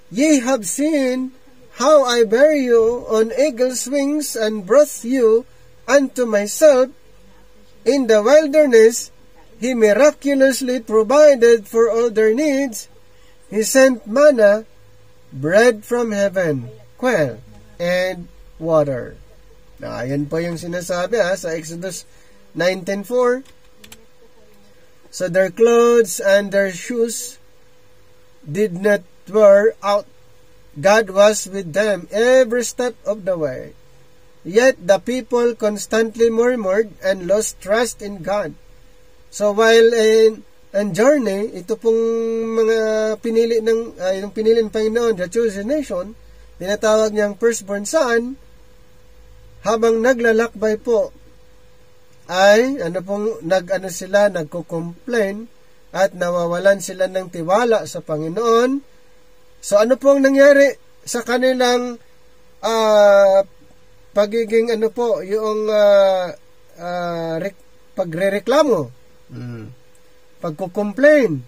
"Ye have seen how I bear you on eagle's wings and brought you unto myself. In the wilderness, He miraculously provided for all their needs. He sent manna, bread from heaven, quail, and water." Ayan po yung sinasabi sa Exodus 19:4. So their clothes and their shoes did not wear out. God was with them every step of the way. Yet the people constantly murmured and lost trust in God. So while in journey, ito pong mga pinili ng Panginoon, the chosen nation, tinatawag niyang firstborn son, habang naglalakbay po, ay nagko-complain at nawawalan sila ng tiwala sa Panginoon. So ano pong nangyari sa kanilang pagiging yung pagrereklamo, pagko-complain?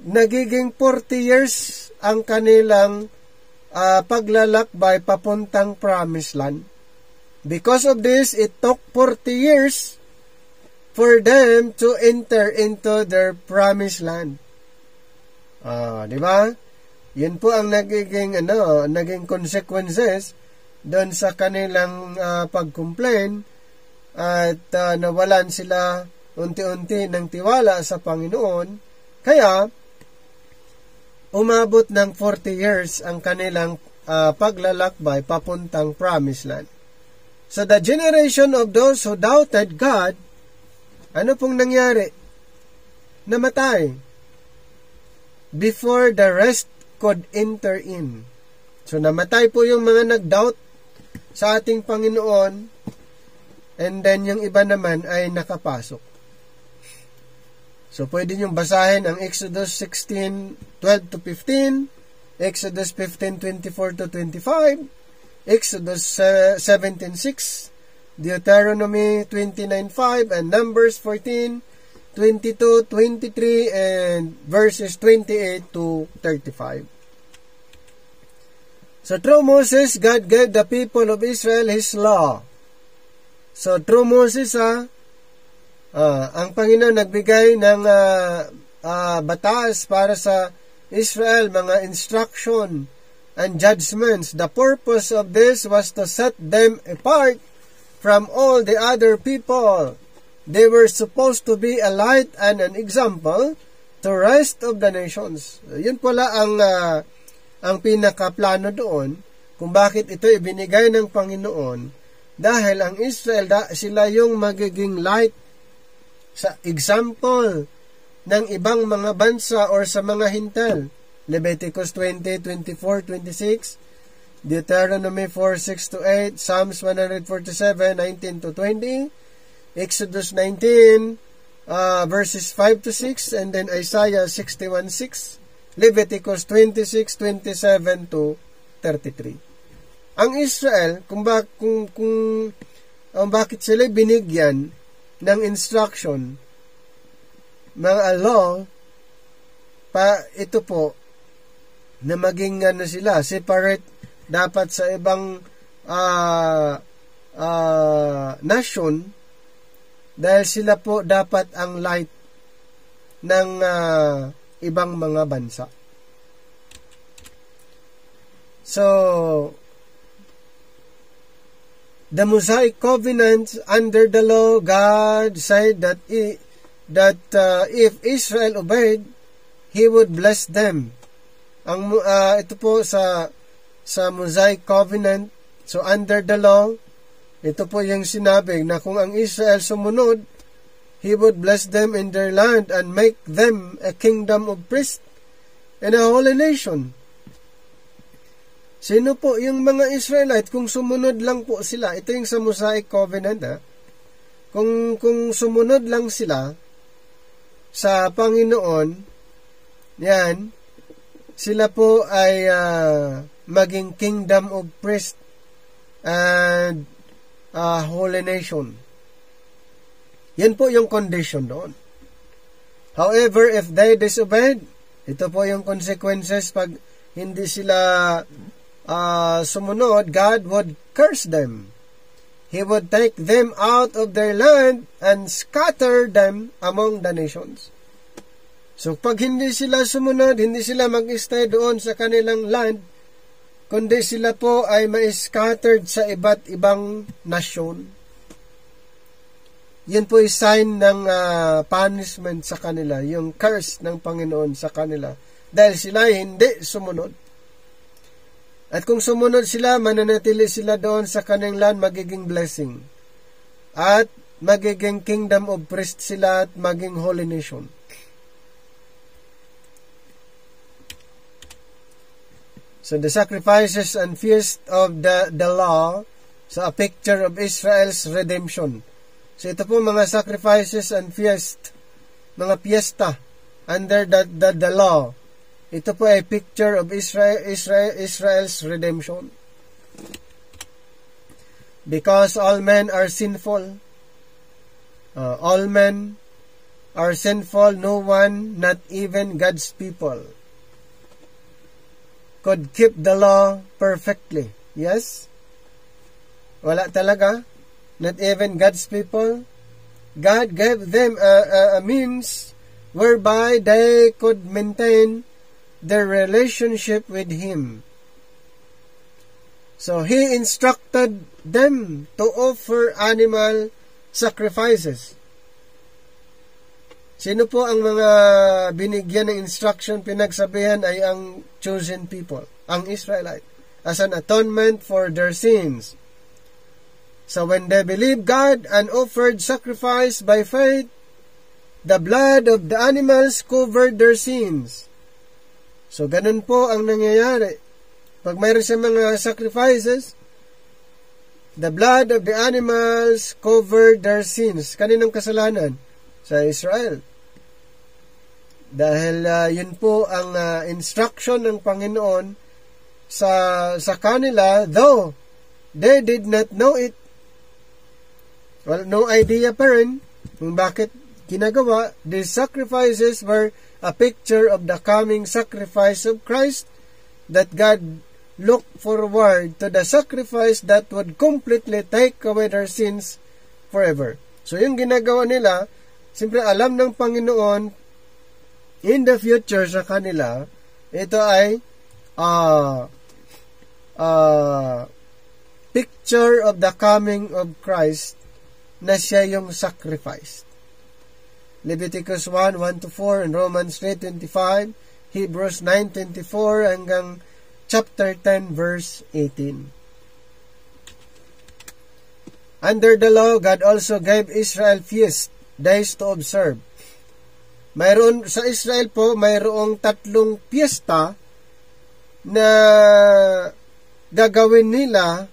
Nagiging 40 years ang kanilang paglalakbay papuntang Promised Land. Because of this, it took 40 years for them to enter into their Promised Land. Di ba? Yun po ang naging consequences doon sa kanilang pag-complain at nawalan sila unti-unti ng tiwala sa Panginoon. Kaya, umabot ng 40 years ang kanilang paglalakbay papuntang Promised Land. So the generation of those who doubted God, ano pong nangyari? Namatay before the rest could enter in. So namatay po yung mga nag-doubt sa ating Panginoon, and then yung iba naman ay nakapasok. So pwede niyong basahin ang Exodus 16:12 to 15, Exodus 15:24 to 25, Exodus 17:6, Deuteronomy 29:5, and Numbers 14:22, 23, and verses 28 to 35. So through Moses, God gave the people of Israel His law. So through Moses, ang Panginoon nagbigay ng batas para sa Israel, mga instruction and judgments. The purpose of this was to set them apart from all the other people. They were supposed to be a light and an example to the rest of the nations. Yun pala ang pinakaplano doon kung bakit ito ibinigay ng Panginoon, dahil ang Israel, sila yung magiging light sa example ng ibang mga bansa or sa mga hintal. Leviticus 20:24, 26, Deuteronomy 4:6-8, Psalms 147:19 to 20, Exodus 19 verses 5-6, and then Isaiah 61:6, Leviticus 26:27 to 33. Ang Israel, kung bakit sila binigyan ng instruction, mga law, ito po, na maging sila, separate dapat sa ibang nation, dahil sila po dapat ang light ng ibang mga bansa. So, the Mosaic covenant under the law, God said that if Israel obeyed, He would bless them. Ito po sa Mosaic covenant, so under the law, ito po yung sinabi na kung ang Israel sumunod He would bless them in their land and make them a kingdom of priests and a holy nation. Sino po yung mga Israelite? Kung sumunod lang po sila, ito yung sa Mosaic Covenant, Kung sumunod lang sila sa Panginoon, yan, sila po ay maging kingdom of priests and holy nation. Yan po yung condition doon. However, if they disobeyed, ito po yung consequences pag hindi sila sumunod, God would curse them. He would take them out of their land and scatter them among the nations. So pag hindi sila sumunod, hindi sila mag-stay doon sa kanilang land, kundi sila po ay ma-scattered sa iba't ibang nasyon. Yan po ay sign ng punishment sa kanila, yung curse ng Panginoon sa kanila, dahil sila hindi sumunod. At kung sumunod sila, mananatili sila doon sa kanilang land, magiging blessing. At magiging kingdom of priests sila at maging holy nation. So the sacrifices and feast of the law, so a picture of Israel's redemption. So ito po mga sacrifices and feast, mga piyesta under the law. Ito po ay picture of Israel's redemption. Because all men are sinful. All men are sinful. No one, not even God's people, could keep the law perfectly. Yes? Wala talaga. Not even God's people. God gave them a means whereby they could maintain their relationship with Him. So He instructed them to offer animal sacrifices. Sino po ang mga binigyan ng instruction, pinagsabihan ay ang chosen people, ang Israelite, as an atonement for their sins. So when they believed God and offered sacrifice by faith, the blood of the animals covered their sins. So ganun po ang nangyayari. Pag mayroon sa mga sacrifices, the blood of the animals covered their sins. Kaninong kasalanan? Sa Israel. Dahil yun po ang instruction ng Panginoon sa kanila, though they did not know it. Well, no idea pa rin kung bakit ginagawa. These sacrifices were a picture of the coming sacrifice of Christ, that God looked forward to the sacrifice that would completely take away their sins forever. So yung ginagawa nila, siyempre alam ng Panginoon in the future sa kanila, ito ay picture of the coming of Christ, na siya yung sacrifice. Leviticus 1:1-4 and Romans 3:25, Hebrews 9:24 hanggang chapter 10 verse 18. Under the law, God also gave Israel feast days to observe. Mayroon sa Israel po, mayroong 3 piyesta na gagawin nila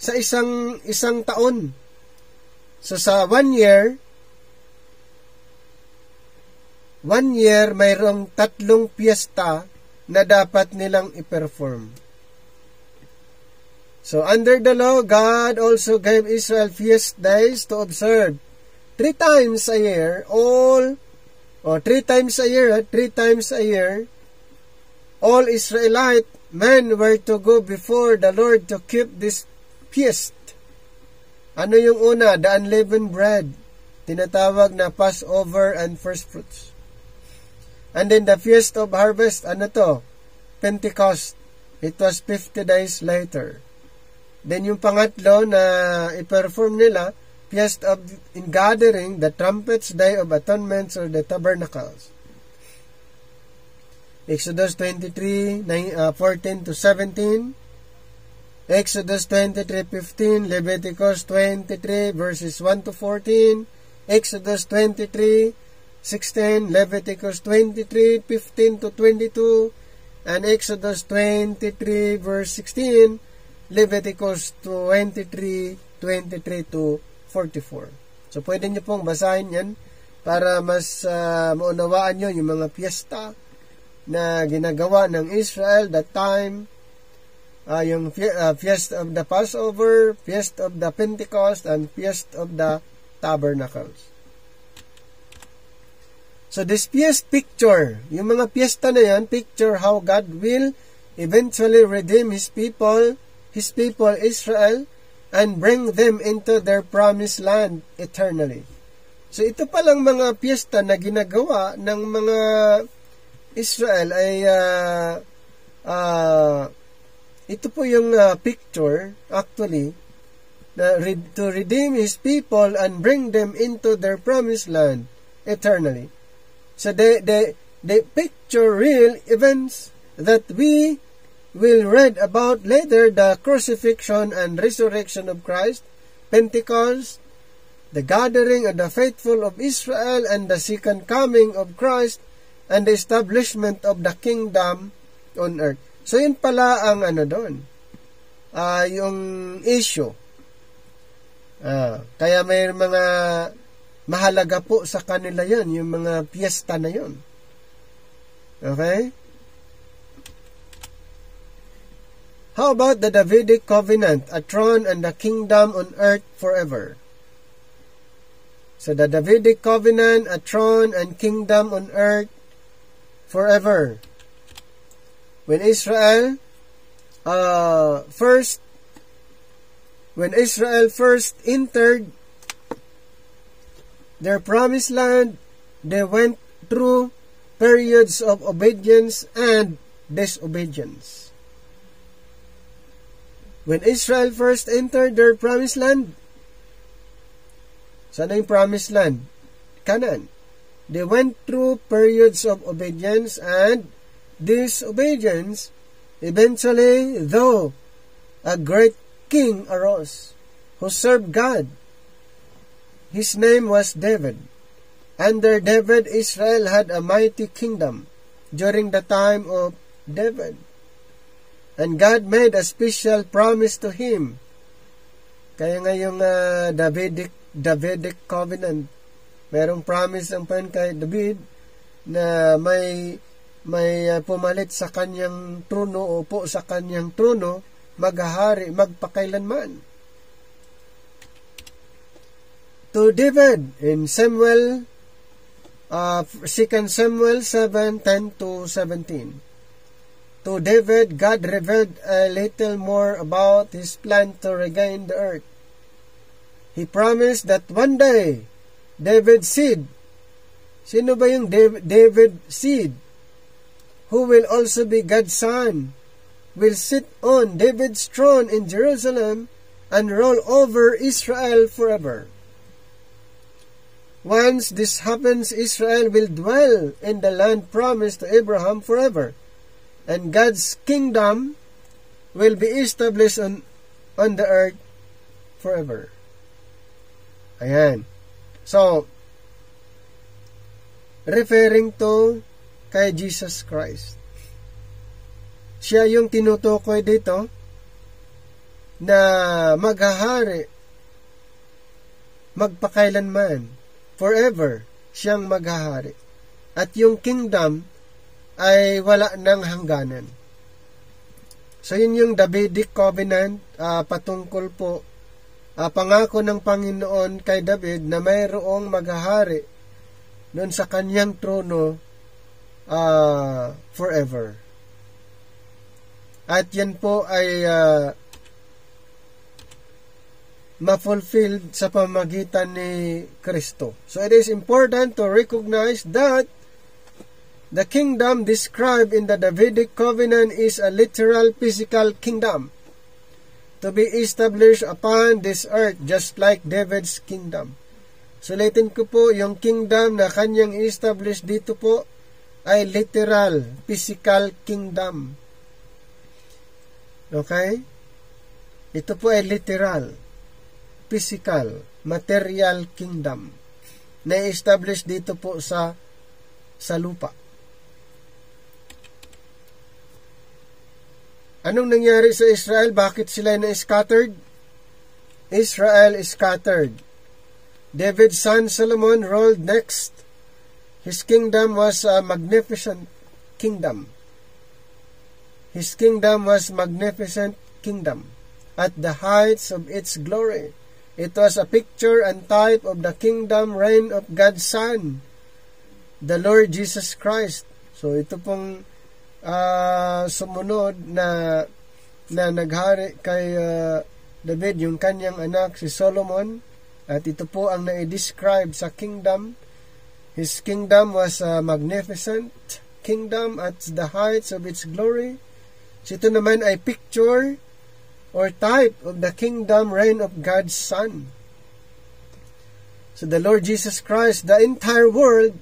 sa isang taon. So sa 1 year, mayroong 3 piyesta na dapat nilang i-perform. So under the law, God also gave Israel feast days to observe 3 times a year. 3 times a year, all Israelite men were to go before the Lord to keep this feast. Ano yung una? The unleavened bread. Tinatawag na Passover and first fruits. And then the feast of harvest, ano to? Pentecost. It was 50 days later. Then yung pangatlo na i-perform nila, feast of ingathering, the trumpets, day of atonements, or the tabernacles. Exodus 23, 14-17, Exodus 23:15, Leviticus 23 verses 1-14, Exodus 23:16, Leviticus 23:15 to 22, and Exodus 23 verse 16, Leviticus 23:23 to 44. So pwede nyo pong basahin yan para mas maunawaan nyo yung mga piyesta na ginagawa ng Israel that time, yung Fiesta of the Passover, Fiesta of the Pentecost, and Fiesta of the Tabernacles. So this fiesta picture, yung mga fiesta na yan, picture how God will eventually redeem His people Israel, and bring them into their promised land eternally. So ito palang mga fiesta na ginagawa ng mga Israel ay ito po yung picture actually na to redeem His people and bring them into their promised land eternally. So they picture real events that we will read about later, the crucifixion and resurrection of Christ, Pentecost, the gathering of the faithful of Israel, and the second coming of Christ, and the establishment of the kingdom on earth. So yun pala ang doon, yung issue. Kaya may mga mahalaga po sa kanila yon, yung mga piyesta na yon. Okay? How about the Davidic covenant, a throne and a kingdom on earth forever? So the Davidic covenant, a throne and kingdom on earth forever. When Israel first entered their promised land, they went through periods of obedience and disobedience. When Israel first entered their promised land, saan yung promised land? Canaan. They went through periods of obedience and disobedience. Eventually, though, a great king arose who served God. His name was David. Under David, Israel had a mighty kingdom during the time of David. And God made a special promise to him. Kaya nga yung Davidic covenant, mayroong promise ang Panginoon kay David na may pumalit sa kanyang trono o upo sa kanyang trono, maghahari magpakailanman. To David in Samuel 2 Samuel 7:10 to 17. To David, God revealed a little more about His plan to regain the earth. He promised that one day, David's seed, sino ba yung David's seed, who will also be God's son, will sit on David's throne in Jerusalem and rule over Israel forever. Once this happens, Israel will dwell in the land promised to Abraham forever, and God's kingdom will be established on the earth forever. Ayan. So, referring to kay Jesus Christ. Siya yung tinutukoy dito na maghahari magpakailanman. Forever siyang maghahari. At yung kingdom ay wala ng hangganan. So yun yung Davidic covenant, patungkol po pangako ng Panginoon kay David na mayroong maghahari noon sa kanyang trono forever. At yan po ay ma-fulfilled sa pamagitan ni Kristo. So it is important to recognize that the kingdom described in the Davidic covenant is a literal physical kingdom to be established upon this earth just like David's kingdom. Sulitin ko po, yung kingdom na kanyang establish dito po ay literal, physical kingdom. Okay? Ito po ay literal, physical, material kingdom. na-establish dito po sa lupa. Anong nangyari sa Israel? Bakit sila na-scattered? Israel is scattered. David's son Solomon ruled next. His kingdom was a magnificent kingdom. His kingdom was magnificent kingdom at the heights of its glory. It was a picture and type of the kingdom reign of God's Son, the Lord Jesus Christ. So ito pong sumunod na naghari kay David, yung kanyang anak si Solomon, at ito po ang na-describe sa kingdom. His kingdom was a magnificent kingdom at the heights of its glory. So ito naman ay picture or type of the kingdom reign of God's Son. So the Lord Jesus Christ, the entire world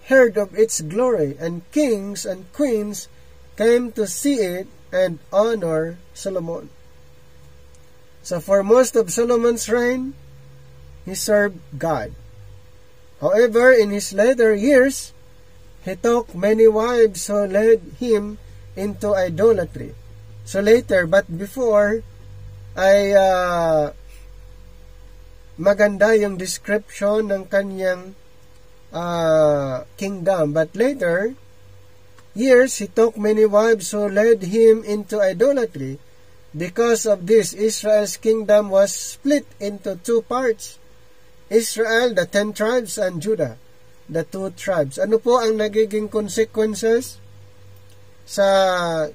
heard of its glory, and kings and queens came to see it and honor Solomon. So for most of Solomon's reign, he served God. However, in his later years, he took many wives who led him into idolatry. So later, but before, ay maganda yung description ng kanyang kingdom. But later years, he took many wives who led him into idolatry. Because of this, Israel's kingdom was split into two parts. Israel, the 10 tribes, and Judah, the 2 tribes. Ano po ang nagiging consequences sa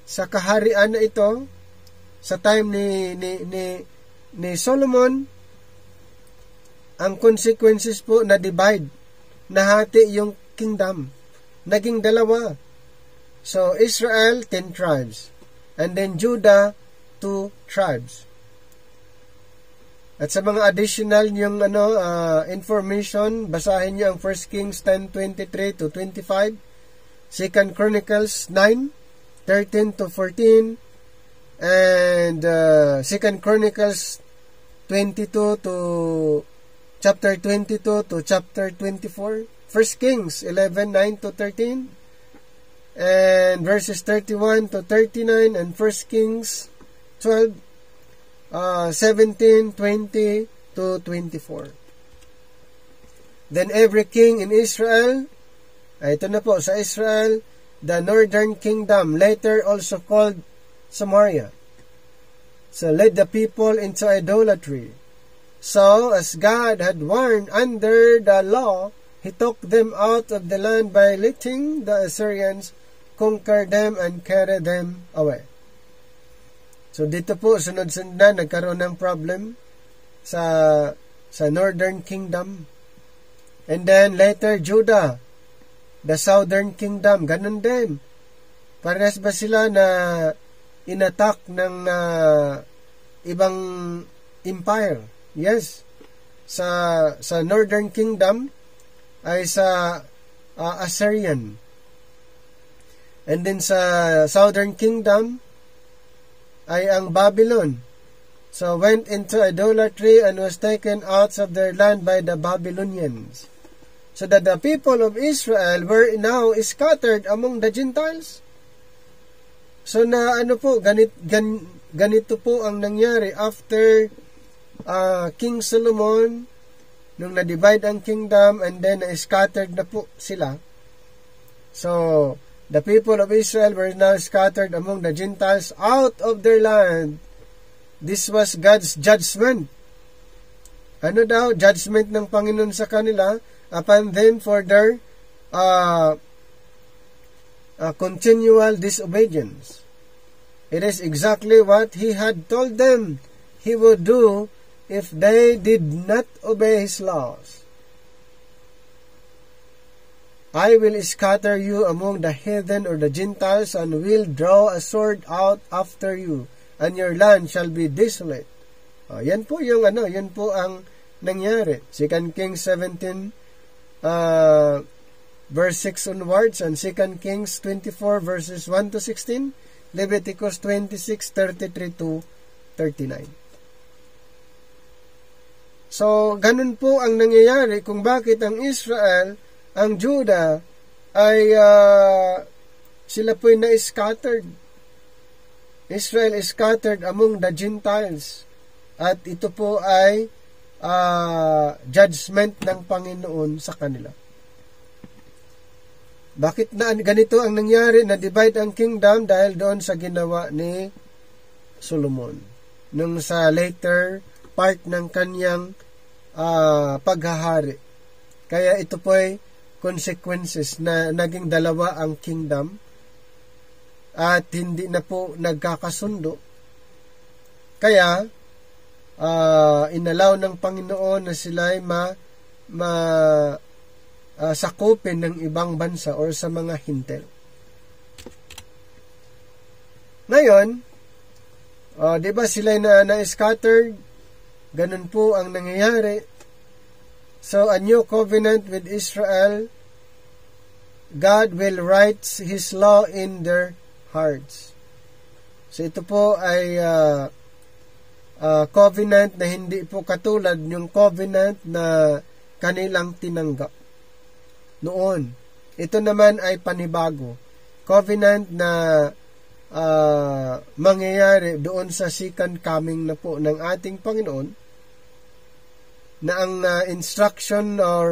kaharian na ito? Sa time ni Solomon, ang consequences po na divide, nahati yung kingdom. Naging dalawa. So, Israel, 10 tribes. And then Judah, 2 tribes. At sa mga additional yung information, basahin niyo ang 1 Kings 10:23 to 25, 2 Chronicles 9:13 to 14, and 2 Chronicles 22 to chapter 22 to chapter 24, 1 Kings 11:9 to 13, and verses 31 to 39, and 1 Kings 12, 17, 20 to 24. Then every king in Israel, ito na po sa Israel, the northern kingdom, later also called Samaria, so led the people into idolatry. So, as God had warned under the law, He took them out of the land by letting the Assyrians conquer them and carry them away. So, dito po, sunod-sunod na, nagkaroon ng problem sa northern kingdom. And then, later, Judah, the southern kingdom, ganun din. Parehas ba sila na inattack ng ibang empire? Yes. Sa northern kingdom ay sa Assyrian. And then sa southern kingdom ay ang Babylon. So went into idolatry and was taken out of their land by the Babylonians. So that the people of Israel were now scattered among the Gentiles. So na ganito po ang nangyari after King Solomon, nung na-divide ang kingdom and then scattered na po sila. So the people of Israel were now scattered among the Gentiles out of their land. This was God's judgment. Ano daw? Judgment ng Panginoon sa kanila upon them for their continual disobedience. It is exactly what He had told them He would do if they did not obey His laws. I will scatter you among the heathen or the Gentiles, and will draw a sword out after you, and your land shall be desolate. Yan po yan po ang nangyari. 2 Kings 17 verse 6 onwards, and 2 Kings 24 verses 1 to 16, Leviticus 26:33 to 39. So, ganun po ang nangyayari kung bakit ang Israel, ang Judah, ay sila po'y na-scattered. Israel is scattered among the Gentiles. At ito po ay judgment ng Panginoon sa kanila. Bakit na ganito ang nangyari na divide ang kingdom? Dahil doon sa ginawa ni Solomon. Nung sa later part ng kanyang paghahari. Kaya ito po ay consequences na naging dalawa ang kingdom at hindi na po nagkakasundo. Kaya inalaw ng Panginoon na sila ay sakupin ng ibang bansa or sa mga hintel. Ngayon, di ba sila na-scattered? Ganun po ang nangyayari. So, a new covenant with Israel, God will write His law in their hearts. So, ito po ay covenant na hindi po katulad yung covenant na kanilang tinanggap noon. Ito naman ay panibago. Covenant na mangyayari doon sa second coming na po ng ating Panginoon, na ang instruction or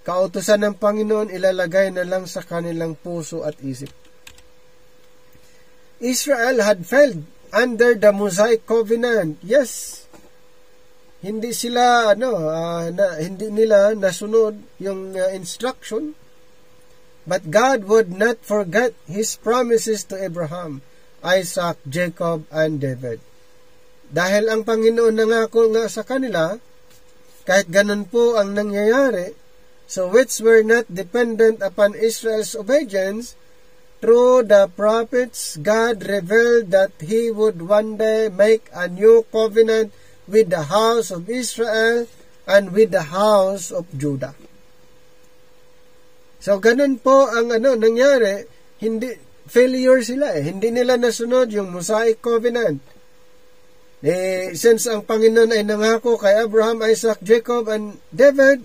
kautusan ng Panginoon ilalagay na lang sa kanilang puso at isip. Israel had failed under the Mosaic covenant. Yes. Hindi sila hindi nila nasunod yung instruction. But God would not forget His promises to Abraham, Isaac, Jacob, and David. Dahil ang Panginoon nangako nga sa kanila, kahit ganun po ang nangyayari, so which were not dependent upon Israel's obedience, through the prophets, God revealed that He would one day make a new covenant with the house of Israel and with the house of Judah. So, ganun po ang nangyari. Failure sila eh. Hindi nila nasunod yung Mosaic covenant. Since ang Panginoon ay nangako kay Abraham, Isaac, Jacob, and David,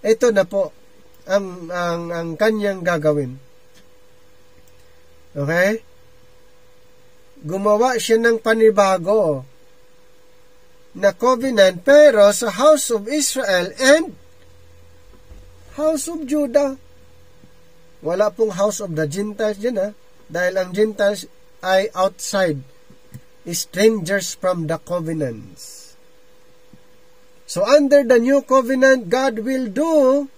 ito na po ang kanyang gagawin. Okay? Gumawa siya ng panibago na covenant, pero sa house of Israel and house of Judah. Wala pong house of the Gentiles dyan, dahil ang Gentiles ay outside, strangers from the covenants. So under the new covenant, God will do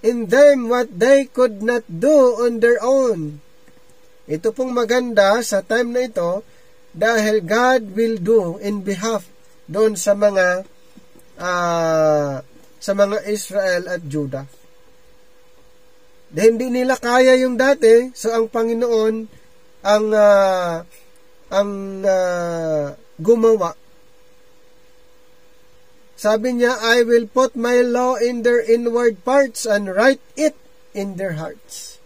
in them what they could not do on their own. Ito pong maganda sa time na ito, dahil God will do in behalf doon sa mga Israel at Judah. Dahil hindi nila kaya yung dati, so ang Panginoon ang gumawa. Sabi niya, I will put my law in their inward parts and write it in their hearts.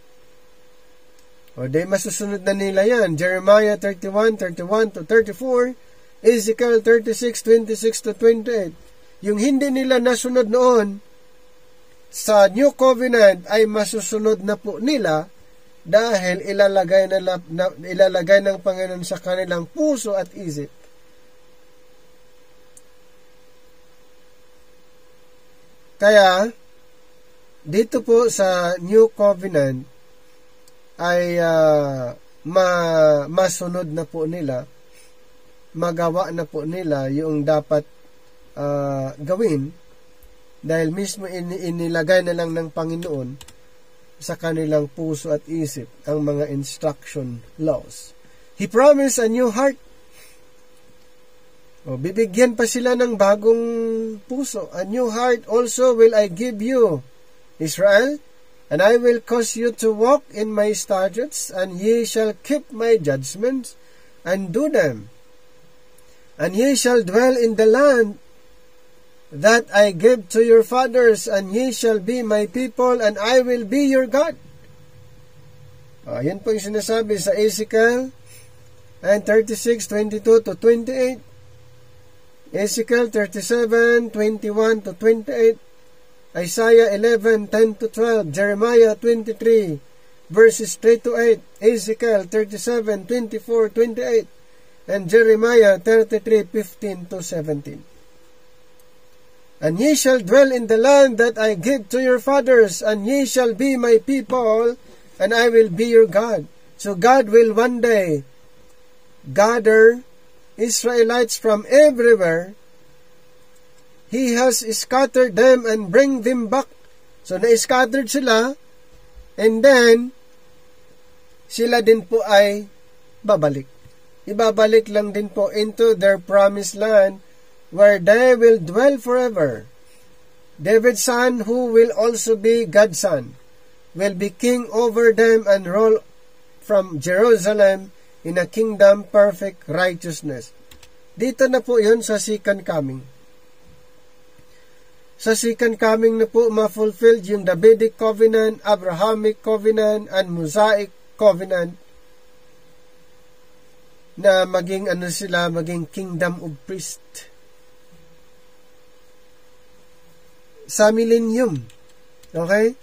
O di masusunod na nila yan. Jeremiah 31:31 to 34, Ezekiel 36:26 to 28. Yung hindi nila nasunod noon sa New Covenant ay masusunod na po nila dahil ilalagay ng Panginoon sa kanilang puso at isip. Kaya dito po sa New Covenant ay masunod na po nila, magawa na po nila yung dapat gawin. Dahil mismo inilagay na lang ng Panginoon sa kanilang puso at isip ang mga instruction laws. He promised a new heart. Bibigyan pa sila ng bagong puso. A new heart also will I give you, Israel, and I will cause you to walk in my statutes, and ye shall keep my judgments, and do them. And ye shall dwell in the land that I give to your fathers, and ye shall be my people, and I will be your God. Yan po yung sinasabi sa Ezekiel 36:22 to 28. Ezekiel 37:21 to 28, Isaiah 11:10 to 12, Jeremiah 23 verses 3 to 8, Ezekiel 37:24, 28, and Jeremiah 33:15 to 17. And ye shall dwell in the land that I give to your fathers, and ye shall be my people, and I will be your God. So God will one day gather Israelites from everywhere. He has scattered them and bring them back. So na-scattered sila, and then sila din po ay babalik. Ibabalik lang din po into their promised land where they will dwell forever. David's son, who will also be God's son, will be king over them and rule from Jerusalem in a kingdom perfect righteousness. Dito na po yun sa second coming. Sa second coming na po ma-fulfilled yung Davidic covenant, Abrahamic covenant, and Mosaic covenant na maging maging kingdom of priest. Sa millennium. Okay?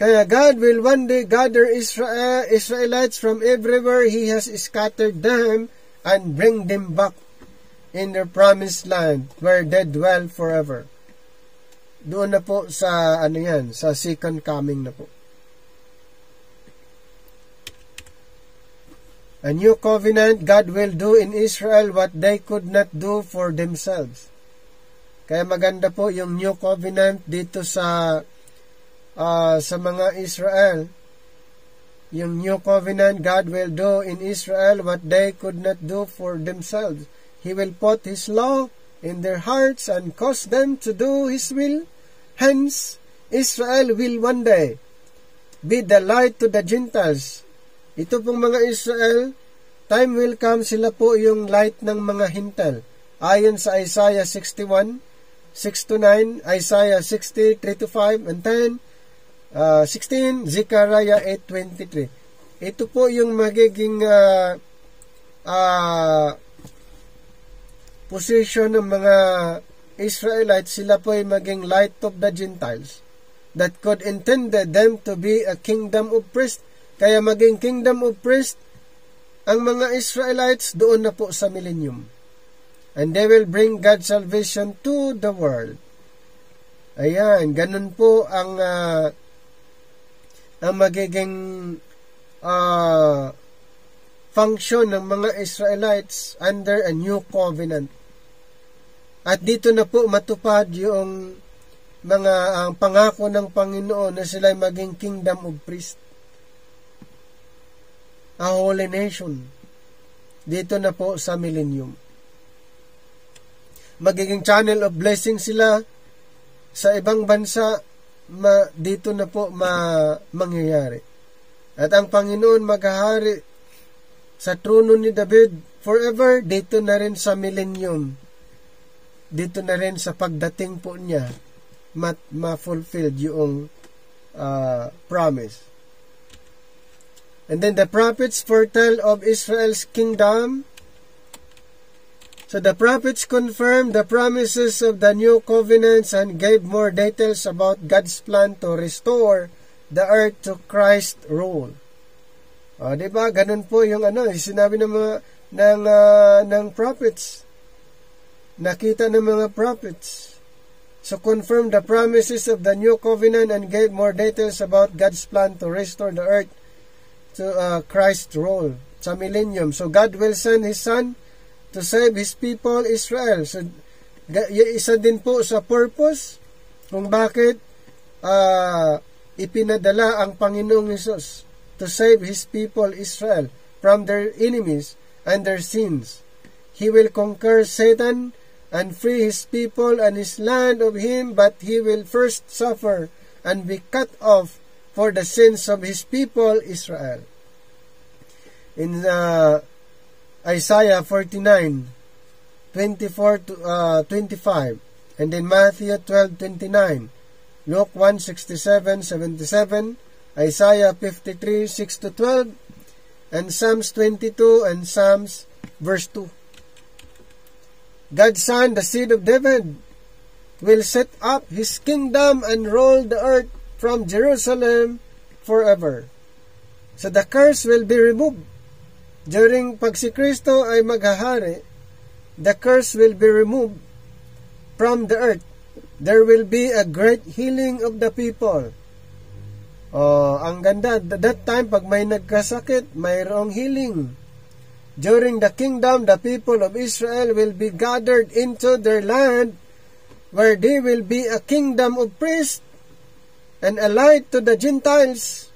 Kaya God will one day gather Israelites from everywhere He has scattered them and bring them back in their promised land where they dwell forever. Doon na po sa sa second coming na po. A new covenant, God will do in Israel what they could not do for themselves. Kaya maganda po yung new covenant dito sa mga Israel. Yung new covenant, God will do in Israel what they could not do for themselves. He will put His law in their hearts and cause them to do His will. Hence, Israel will one day be the light to the Gentiles. Ito pong mga Israel, time will come, sila po yung light ng mga hintal. Ayon sa Isaiah 61, 6-9, Isaiah 60, 3-5, and 10, 16, Zechariah 8:23. Ito po yung magiging position ng mga Israelites. Sila po ay maging light of the Gentiles that could intended them to be a kingdom of priests. Kaya maging kingdom of priests ang mga Israelites doon na po sa millennium. And they will bring God's salvation to the world. Ayan, ganun po ang magiging function ng mga Israelites under a new covenant. At dito na po matupad yung ang pangako ng Panginoon na sila maging kingdom of priests. A holy nation. Dito na po sa millennium. Magiging channel of blessing sila sa ibang bansa, dito na po mangyayari. At ang Panginoon maghahari sa trono ni David forever, dito na rin sa millennium. Dito na rin sa pagdating po niya, ma-fulfilled yung promise. And then the prophets foretell of Israel's kingdom. So the prophets confirmed the promises of the new covenants and gave more details about God's plan to restore the earth to Christ's rule. Diba? Ganun po yung sinabi ng mga ng prophets. Nakita ng mga prophets. So confirmed the promises of the new covenant and gave more details about God's plan to restore the earth to Christ's rule sa millennium. So God will send His Son to save His people Israel. So isa din po sa purpose kung bakit ipinadala ang Panginoong Hesus to save His people Israel from their enemies and their sins. He will conquer Satan and free His people and His land of him, but He will first suffer and be cut off for the sins of His people Israel. In Isaiah 49, 24 to 25, and in Matthew 12:29, Luke 1:67, 77, Isaiah 53, 6 to 12, and Psalms 22 and Psalms verse 2. God's Son, the seed of David, will set up His kingdom and rule the earth from Jerusalem forever. So the curse will be removed. During pag si Kristo ay maghahari, the curse will be removed from the earth. There will be a great healing of the people. Ang ganda. That time, pag may nagkasakit, mayroong healing. During the kingdom, the people of Israel will be gathered into their land, where they will be a kingdom of priests and a light to the Gentiles.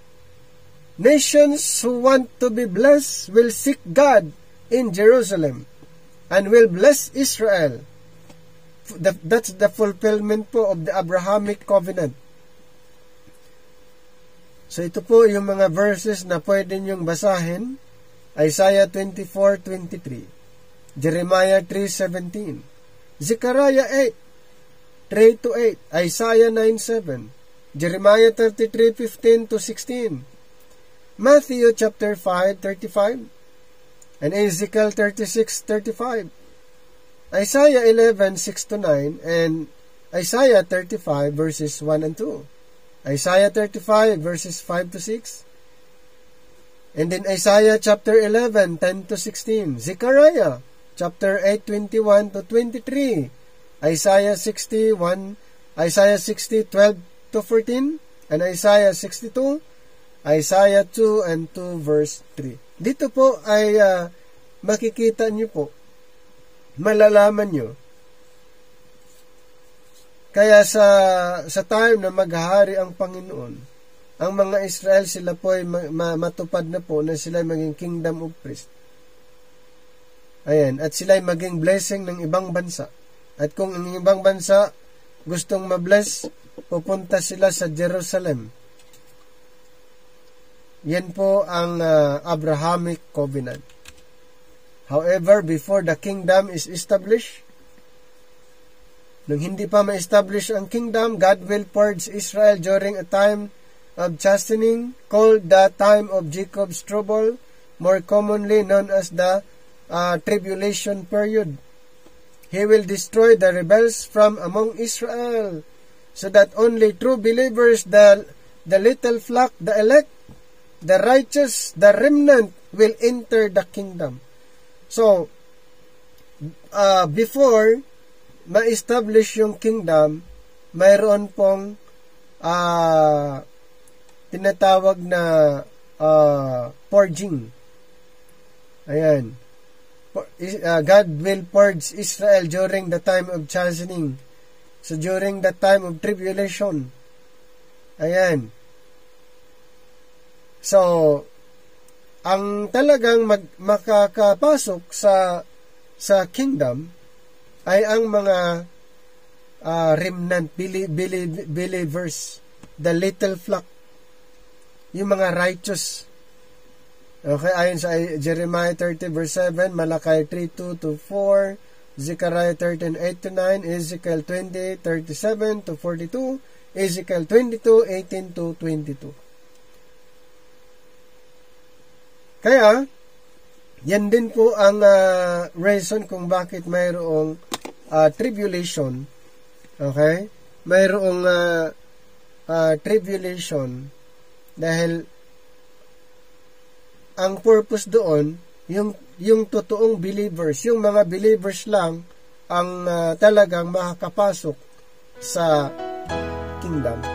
Nations who want to be blessed will seek God in Jerusalem and will bless Israel. That's the fulfillment po of the Abrahamic covenant. So ito po yung mga verses na pwede niyong basahin. Isaiah 24:23, Jeremiah 3:17, Zechariah 8:3-8, Isaiah 9:7, Jeremiah 33:15-16, Matthew chapter 5:35, and Ezekiel 36:35, Isaiah 11:6-9, and Isaiah 35 verses 1 and 2, Isaiah 35 verses 5-6, and then Isaiah chapter 11, 10-16, Zechariah chapter 8, 21-23, Isaiah 61, Isaiah 60, 12-14, and Isaiah 62, Isaiah 2 and 2 verse 3. Dito po ay makikita nyo po, malalaman nyo. Kaya sa time na maghahari ang Panginoon, ang mga Israel, sila po ay matupad na po na sila ay maging kingdom of priests. Ayan, at sila ay maging blessing ng ibang bansa. At kung ang ibang bansa gustong mabless, pupunta sila sa Jerusalem. Yan po ang Abrahamic covenant. However, before the kingdom is established, nung hindi pa ma-establish ang kingdom, God will purge Israel during a time of chastening, called the time of Jacob's trouble, more commonly known as the tribulation period. He will destroy the rebels from among Israel, so that only true believers, the little flock, the elect, the righteous, the remnant, will enter the kingdom. So, before ma-establish yung kingdom, mayroon pong tinatawag na purging. Ayan. God will purge Israel during the time of chastening. So, during the time of tribulation. Ayan. So, ang talagang makakapasok sa kingdom ay ang mga remnant believers, the little flock, yung mga righteous. Okay, ayon sa Jeremiah 30 verse 7, Malachi 3:2-4, Zechariah 13:8-9, Ezekiel 20:37-42, Ezekiel 22:18-22. Kaya, yan din po ang reason kung bakit mayroong tribulation. Okay? Mayroong tribulation dahil ang purpose doon, yung totoong believers, yung mga believers lang ang talagang makakapasok sa kingdom.